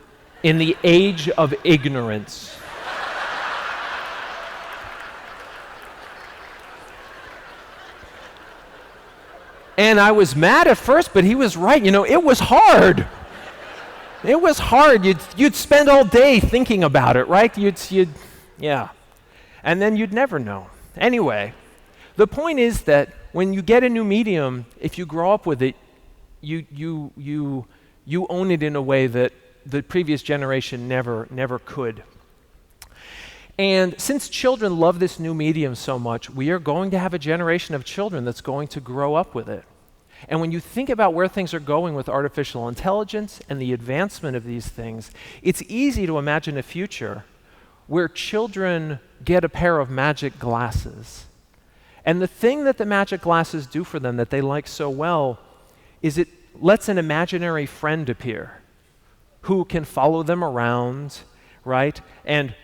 in the age of ignorance? And I was mad at first, but he was right. It was hard. It was hard. You'd spend all day thinking about it, right? Yeah. And then you'd never know. Anyway, the point is that when you get a new medium, if you grow up with it, you own it in a way that the previous generation never could. And since children love this new medium so much, we are going to have a generation of children that's going to grow up with it. And when you think about where things are going with artificial intelligence and the advancement of these things, it's easy to imagine a future where children get a pair of magic glasses. And the thing that the magic glasses do for them that they like so well is it lets an imaginary friend appear who can follow them around, right? And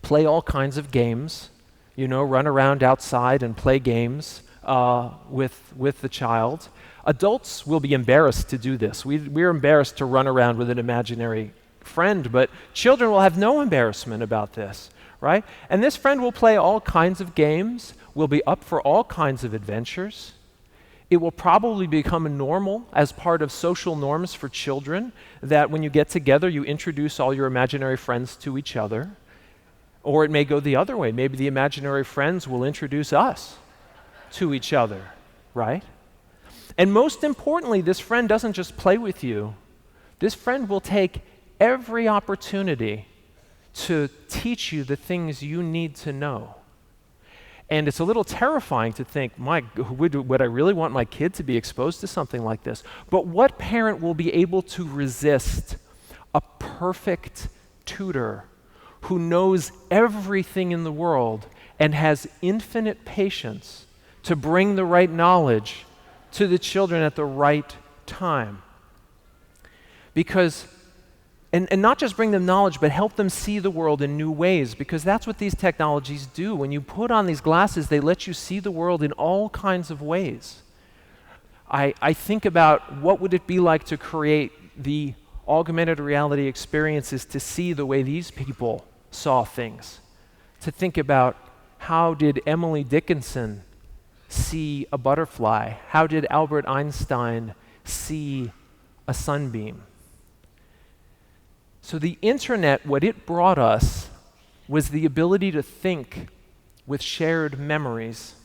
play all kinds of games, run around outside and play games with the child. Adults will be embarrassed to do this. We're embarrassed to run around with an imaginary friend, but children will have no embarrassment about this, right? And this friend will play all kinds of games, will be up for all kinds of adventures. It will probably become normal as part of social norms for children that when you get together, you introduce all your imaginary friends to each other. Or it may go the other way. Maybe the imaginary friends will introduce us to each other, right? And most importantly, this friend doesn't just play with you. This friend will take every opportunity to teach you the things you need to know. And it's a little terrifying to think, would I really want my kid to be exposed to something like this? But what parent will be able to resist a perfect tutor who knows everything in the world and has infinite patience to bring the right knowledge to the children at the right time? Because And not just bring them knowledge, but help them see the world in new ways, because that's what these technologies do. When you put on these glasses, they let you see the world in all kinds of ways. I think about what would it be like to create the augmented reality experiences to see the way these people saw things. To think about, how did Emily Dickinson see a butterfly? How did Albert Einstein see a sunbeam? So the internet, what it brought us was the ability to think with shared memories.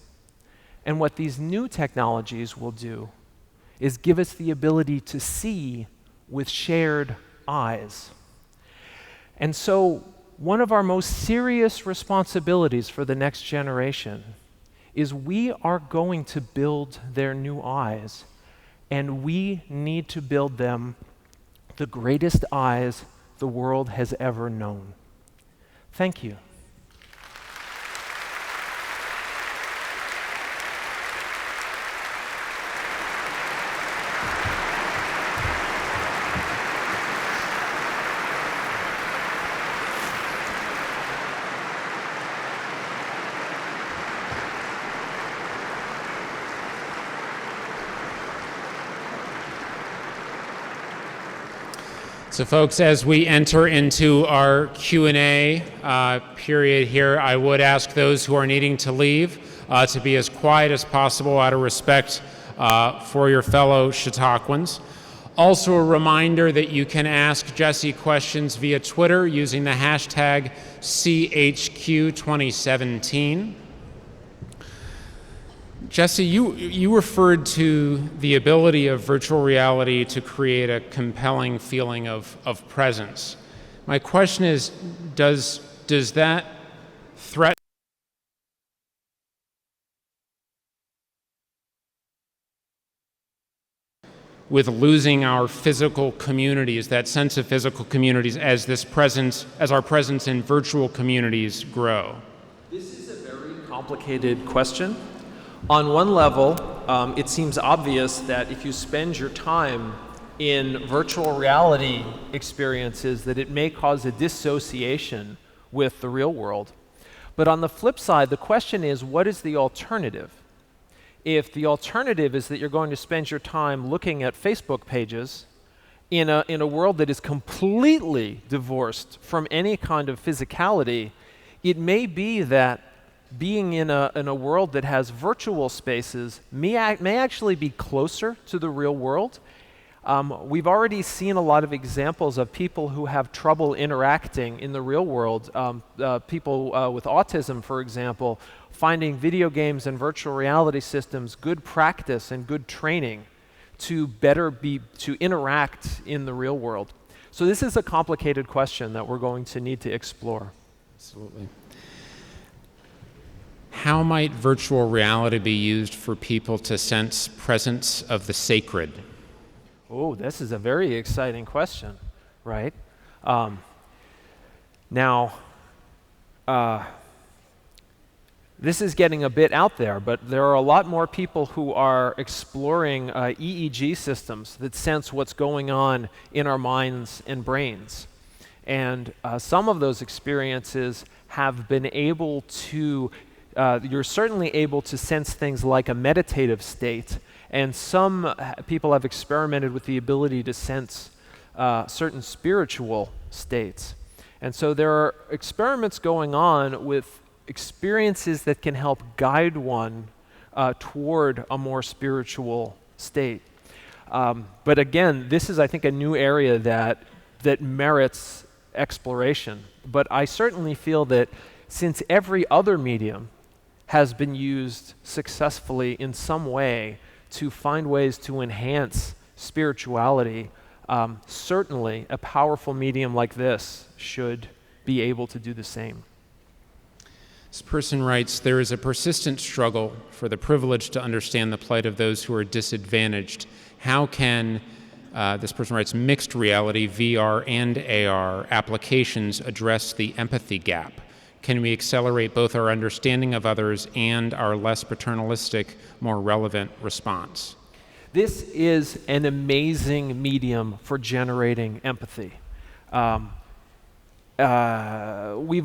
And what these new technologies will do is give us the ability to see with shared eyes. And so one of our most serious responsibilities for the next generation is we are going to build their new eyes, and we need to build them the greatest eyes the world has ever known. Thank you. So folks, as we enter into our Q&A period here, I would ask those who are needing to leave to be as quiet as possible out of respect for your fellow Chautauquans. Also a reminder that you can ask Jesse questions via Twitter using the hashtag CHQ2017. Jesse, you referred to the ability of virtual reality to create a compelling feeling of presence. My question is, does that threaten with losing our physical communities, that sense of physical communities, as our presence in virtual communities grow? This is a very complicated question. On one level, it seems obvious that if you spend your time in virtual reality experiences, that it may cause a dissociation with the real world. But on the flip side, the question is, what is the alternative? If the alternative is that you're going to spend your time looking at Facebook pages in a world that is completely divorced from any kind of physicality, it may be that being in a world that has virtual spaces may actually be closer to the real world. We've already seen a lot of examples of people who have trouble interacting in the real world. People with autism, for example, finding video games and virtual reality systems good practice and good training to interact in the real world. So this is a complicated question that we're going to need to explore. Absolutely. How might virtual reality be used for people to sense presence of the sacred? Oh, this is a very exciting question, right? Now, this is getting a bit out there, but there are a lot more people who are exploring EEG systems that sense what's going on in our minds and brains. And some of those experiences have been able to, you're certainly able to sense things like a meditative state, and some people have experimented with the ability to sense certain spiritual states. And so there are experiments going on with experiences that can help guide one toward a more spiritual state. But again, this is, I think, a new area that merits exploration. But I certainly feel that since every other medium has been used successfully in some way to find ways to enhance spirituality, certainly a powerful medium like this should be able to do the same. This person writes, there is a persistent struggle for the privileged to understand the plight of those who are disadvantaged. How can, this person writes, mixed reality, VR and AR applications address the empathy gap? Can we accelerate both our understanding of others and our less paternalistic, more relevant response? This is an amazing medium for generating empathy. We've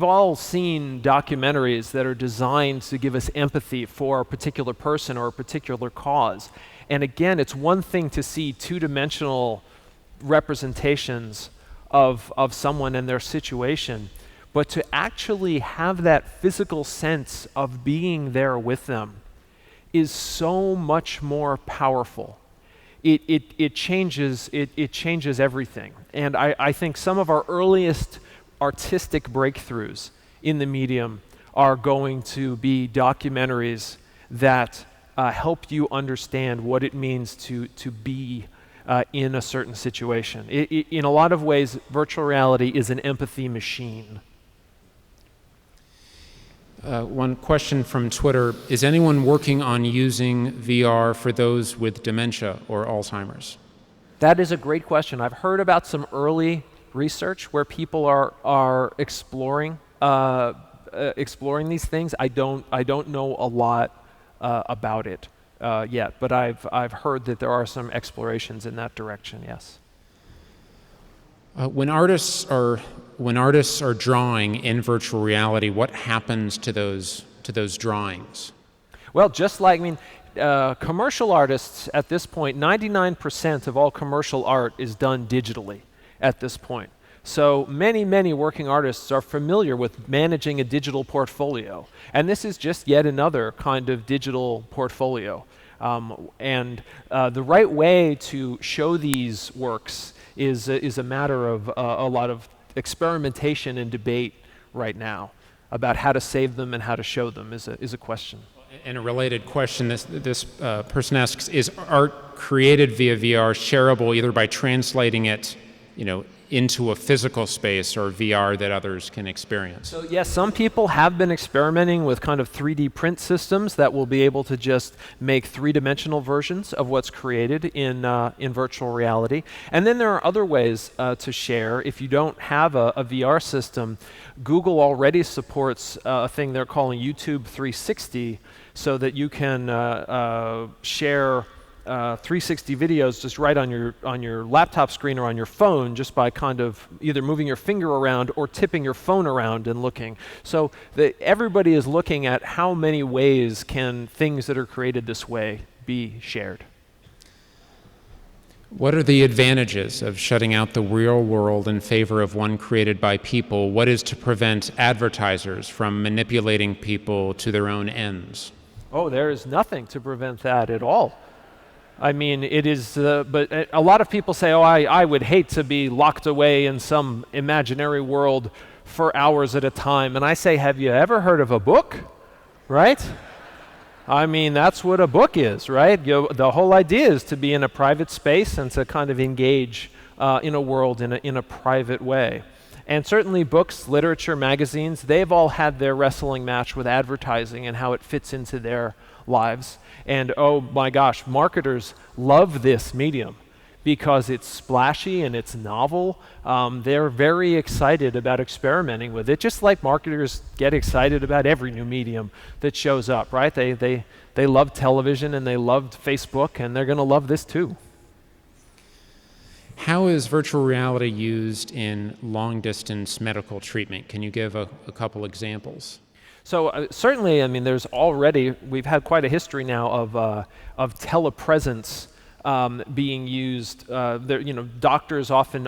all seen documentaries that are designed to give us empathy for a particular person or a particular cause. And again, it's one thing to see two-dimensional representations of someone and their situation, but to actually have that physical sense of being there with them is so much more powerful. It changes everything. And I think some of our earliest artistic breakthroughs in the medium are going to be documentaries that help you understand what it means to be in a certain situation. In a lot of ways, virtual reality is an empathy machine. One question from Twitter, is anyone working on using VR for those with dementia or Alzheimer's? That is a great question. I've heard about some early research where people are exploring these things. I don't know a lot about it yet, but I've heard that there are some explorations in that direction. Yes. When artists are drawing in virtual reality, what happens to those drawings? Well, just like commercial artists at this point, 99% of all commercial art is done digitally at this point. So many working artists are familiar with managing a digital portfolio. And this is just yet another kind of digital portfolio. And the right way to show these works is a matter of a lot of experimentation and debate right now about how to save them and how to show them is a question. And a related question, this person asks, is art created via VR shareable either by translating it, into a physical space or VR that others can experience? So yes, some people have been experimenting with kind of 3D print systems that will be able to just make three-dimensional versions of what's created in virtual reality. And then there are other ways to share. If you don't have a VR system, Google already supports a thing they're calling YouTube 360, so that you can share 360 videos just right on your laptop screen or on your phone, just by kind of either moving your finger around or tipping your phone around and looking. So everybody is looking at how many ways can things that are created this way be shared. What are the advantages of shutting out the real world in favor of one created by people? What is to prevent advertisers from manipulating people to their own ends? Oh, there is nothing to prevent that at all. I mean, it is, but a lot of people say, oh, I would hate to be locked away in some imaginary world for hours at a time. And I say, have you ever heard of a book? Right? I mean, that's what a book is, right? The whole idea is to be in a private space and to kind of engage in a world in a private way. And certainly books, literature, magazines, they've all had their wrestling match with advertising and how it fits into their lives. And oh my gosh, marketers love this medium because it's splashy and it's novel. They're very excited about experimenting with it, just like marketers get excited about every new medium that shows up, right? They love television and they loved Facebook, and they're going to love this too. How is virtual reality used in long-distance medical treatment? Can you give a couple examples? So certainly, I mean, we've had quite a history now of telepresence being used. Doctors often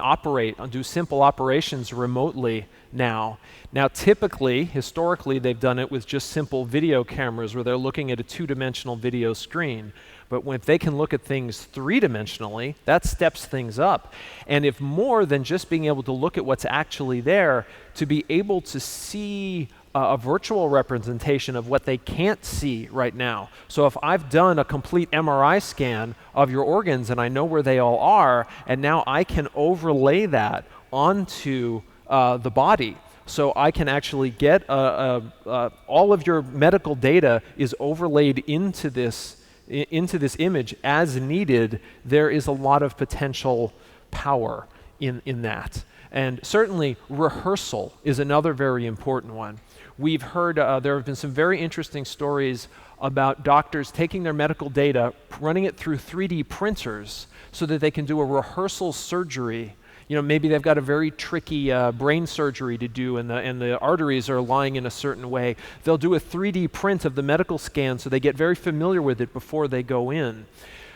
do simple operations remotely now. Now, typically, historically, they've done it with just simple video cameras where they're looking at a two-dimensional video screen. But if they can look at things three-dimensionally, that steps things up. And if more than just being able to look at what's actually there, to be able to see a virtual representation of what they can't see right now. So if I've done a complete MRI scan of your organs and I know where they all are, and now I can overlay that onto the body. So I can actually get all of your medical data is overlaid into this image as needed. There is a lot of potential power in that. And certainly rehearsal is another very important one. We've heard, there have been some very interesting stories about doctors taking their medical data, running it through 3D printers so that they can do a rehearsal surgery. Maybe they've got a very tricky brain surgery to do and the arteries are lying in a certain way. They'll do a 3D print of the medical scan so they get very familiar with it before they go in.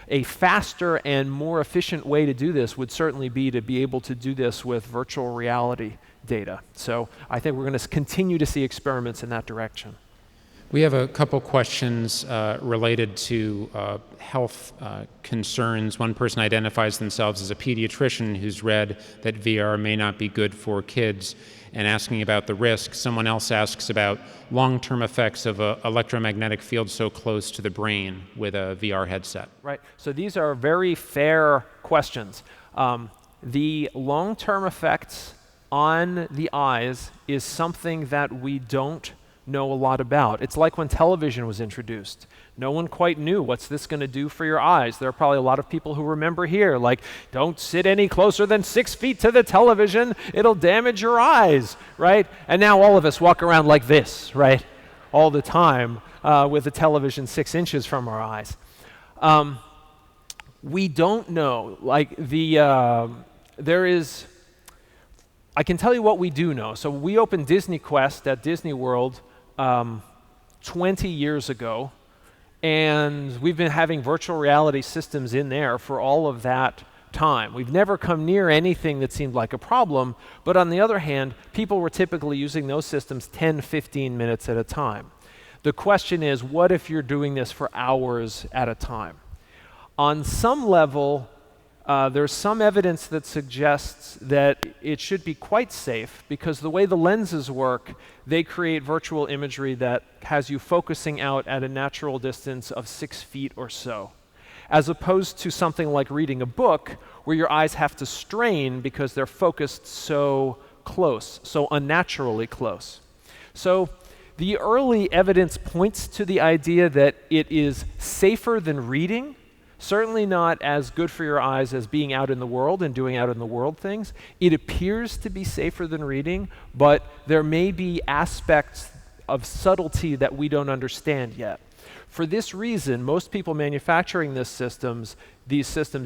A faster and more efficient way to do this would certainly be to be able to do this with virtual reality data. So I think we're going to continue to see experiments in that direction. We have a couple questions related to health concerns. One person identifies themselves as a pediatrician who's read that VR may not be good for kids and asking about the risk. Someone else asks about long-term effects of an electromagnetic field so close to the brain with a VR headset. Right. So these are very fair questions. The long-term effects on the eyes is something that we don't know a lot about. It's like when television was introduced. No one quite knew what's this going to do for your eyes. There are probably a lot of people who remember here, like, don't sit any closer than 6 feet to the television. It'll damage your eyes, right? And now all of us walk around like this, right? All the time with the television 6 inches from our eyes. We don't know. I can tell you what we do know. So we opened Disney Quest at Disney World 20 years ago, and we've been having virtual reality systems in there for all of that time. We've never come near anything that seemed like a problem, but on the other hand, people were typically using those systems 10, 15 minutes at a time. The question is, what if you're doing this for hours at a time? On some level, there's some evidence that suggests that it should be quite safe because the way the lenses work, they create virtual imagery that has you focusing out at a natural distance of 6 feet or so, as opposed to something like reading a book where your eyes have to strain because they're focused so close, so unnaturally close. So the early evidence points to the idea that it is safer than reading. Certainly not as good for your eyes as being out in the world and doing out in the world things. It appears to be safer than reading, but there may be aspects of subtlety that we don't understand yet. For this reason, most people manufacturing these systems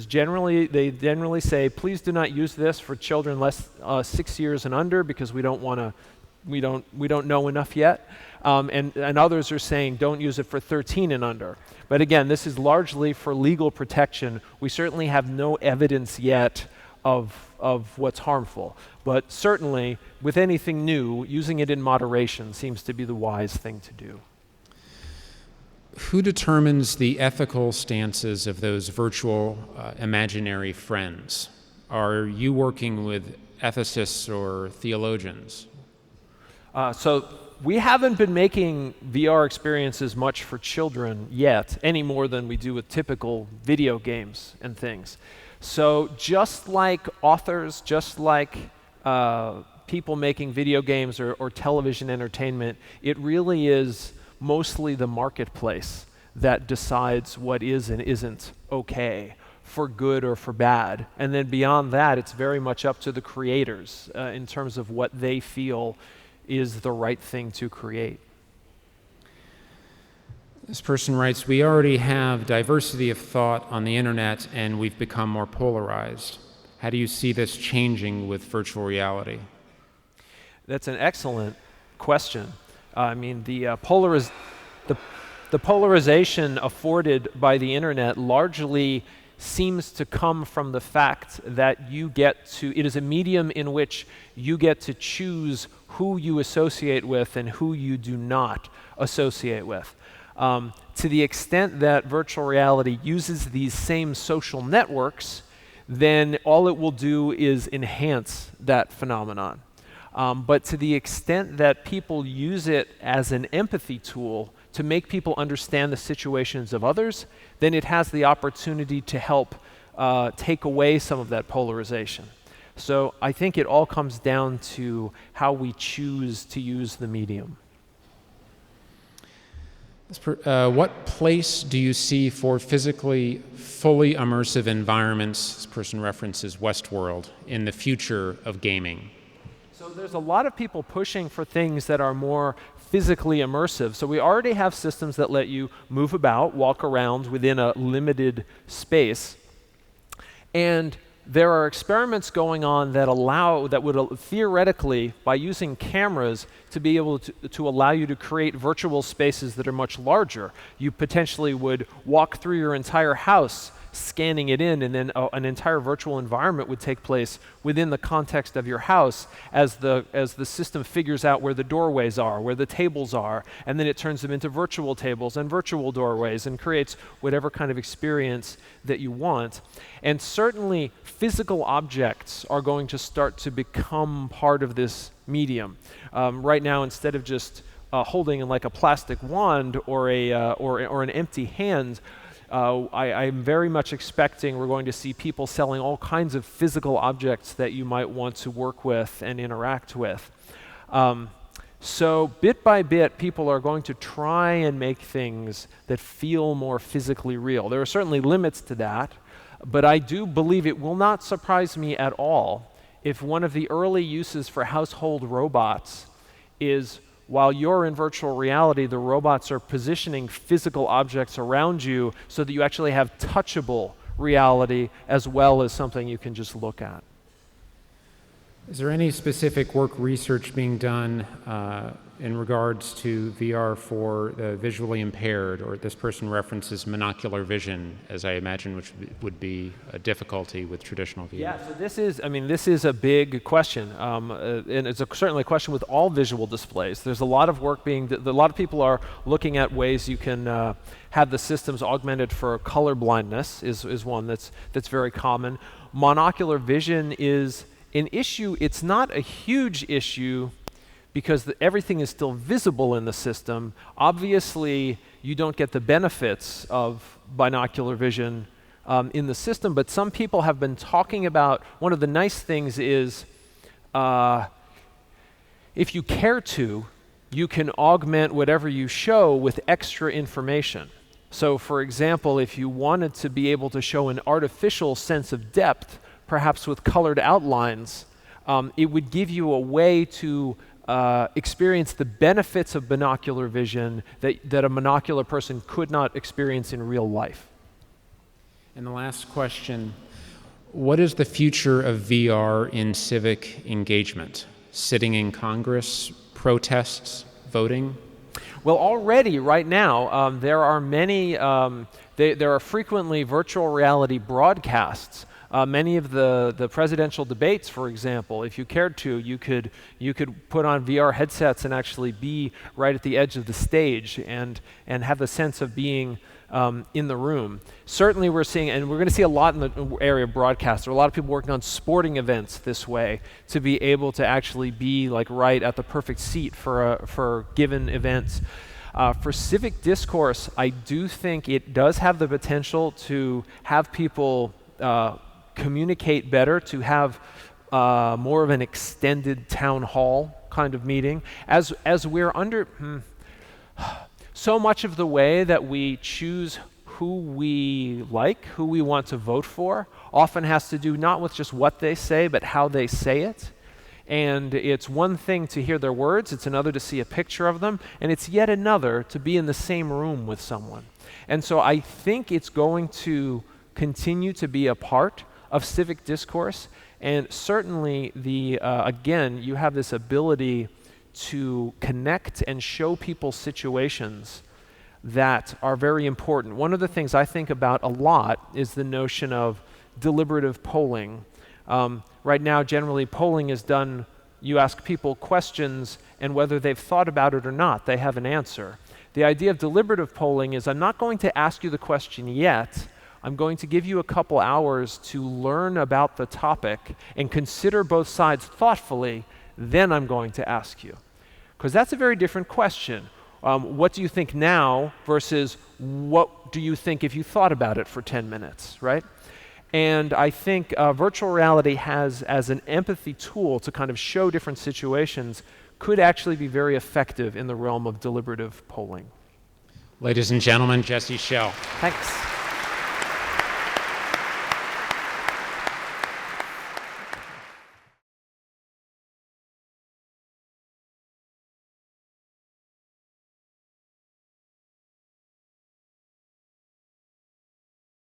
generally say, please do not use this for children less 6 years and under because we don't know enough yet. And others are saying don't use it for 13 and under. But again, this is largely for legal protection. We certainly have no evidence yet of what's harmful. But certainly, with anything new, using it in moderation seems to be the wise thing to do. Who determines the ethical stances of those virtual imaginary friends? Are you working with ethicists or theologians? So we haven't been making VR experiences much for children yet, any more than we do with typical video games and things. So just like authors, just like people making video games or television entertainment, it really is mostly the marketplace that decides what is and isn't okay, for good or for bad. And then beyond that, it's very much up to the creators in terms of what they feel is the right thing to create. This person writes, we already have diversity of thought on the internet and we've become more polarized. How do you see this changing with virtual reality? That's an excellent question. I mean, the polarization afforded by the internet largely seems to come from the fact that it is a medium in which you get to choose who you associate with and who you do not associate with. To the extent that virtual reality uses these same social networks, then all it will do is enhance that phenomenon. But to the extent that people use it as an empathy tool to make people understand the situations of others, then it has the opportunity to help take away some of that polarization. So I think it all comes down to how we choose to use the medium. What place do you see for physically fully immersive environments, this person references Westworld, in the future of gaming? So there's a lot of people pushing for things that are more physically immersive. So we already have systems that let you move about, walk around within a limited space. And there are experiments going on that would theoretically, by using cameras, to be able to allow you to create virtual spaces that are much larger. You potentially would walk through your entire house, scanning it in, and then an entire virtual environment would take place within the context of your house as the system figures out where the doorways are, where the tables are, and then it turns them into virtual tables and virtual doorways and creates whatever kind of experience that you want. And certainly physical objects are going to start to become part of this medium. Right now, instead of just holding like a plastic wand or an empty hand, I'm very much expecting we're going to see people selling all kinds of physical objects that you might want to work with and interact with. So bit by bit, people are going to try and make things that feel more physically real. There are certainly limits to that, but I do believe it will not surprise me at all if one of the early uses for household robots is while you're in virtual reality, the robots are positioning physical objects around you so that you actually have touchable reality as well as something you can just look at. Is there any specific work research being done in regards to VR for the visually impaired, or this person references monocular vision, as I imagine, which would be a difficulty with traditional VR? Yeah, so this is a big question, and it's certainly a question with all visual displays. There's a lot of work a lot of people are looking at ways you can have the systems augmented for color blindness is one that's very common. Monocular vision is an issue. It's not a huge issue because everything is still visible in the system. Obviously, you don't get the benefits of binocular vision in the system, but some people have been talking about, one of the nice things is, if you care to, you can augment whatever you show with extra information. So for example, if you wanted to be able to show an artificial sense of depth, perhaps with colored outlines, it would give you a way to experience the benefits of binocular vision that a monocular person could not experience in real life. And the last question, what is the future of VR in civic engagement? Sitting in Congress, protests, voting? Well, already, right now, there are many, there are frequently virtual reality broadcasts. Many of the presidential debates, for example, if you cared to, you could put on VR headsets and actually be right at the edge of the stage and have the sense of being in the room. Certainly we're seeing, and we're going to see a lot in the area of broadcast. There are a lot of people working on sporting events this way to be able to actually be like right at the perfect seat for given events. For civic discourse, I do think it does have the potential to have people communicate better, to have more of an extended town hall kind of meeting. As we're under, so much of the way that we choose who we like, who we want to vote for, often has to do not with just what they say, but how they say it. And it's one thing to hear their words, it's another to see a picture of them, and it's yet another to be in the same room with someone. And so I think it's going to continue to be a part of civic discourse, and certainly again, you have this ability to connect and show people situations that are very important. One of the things I think about a lot is the notion of deliberative polling. Right now, generally, polling is done, you ask people questions, and whether they've thought about it or not, they have an answer. The idea of deliberative polling is I'm not going to ask you the question yet, I'm going to give you a couple hours to learn about the topic and consider both sides thoughtfully, then I'm going to ask you. Because that's a very different question. What do you think now versus what do you think if you thought about it for 10 minutes, right? And I think virtual reality has, as an empathy tool to kind of show different situations, could actually be very effective in the realm of deliberative polling. Ladies and gentlemen, Jesse Schell. Thanks.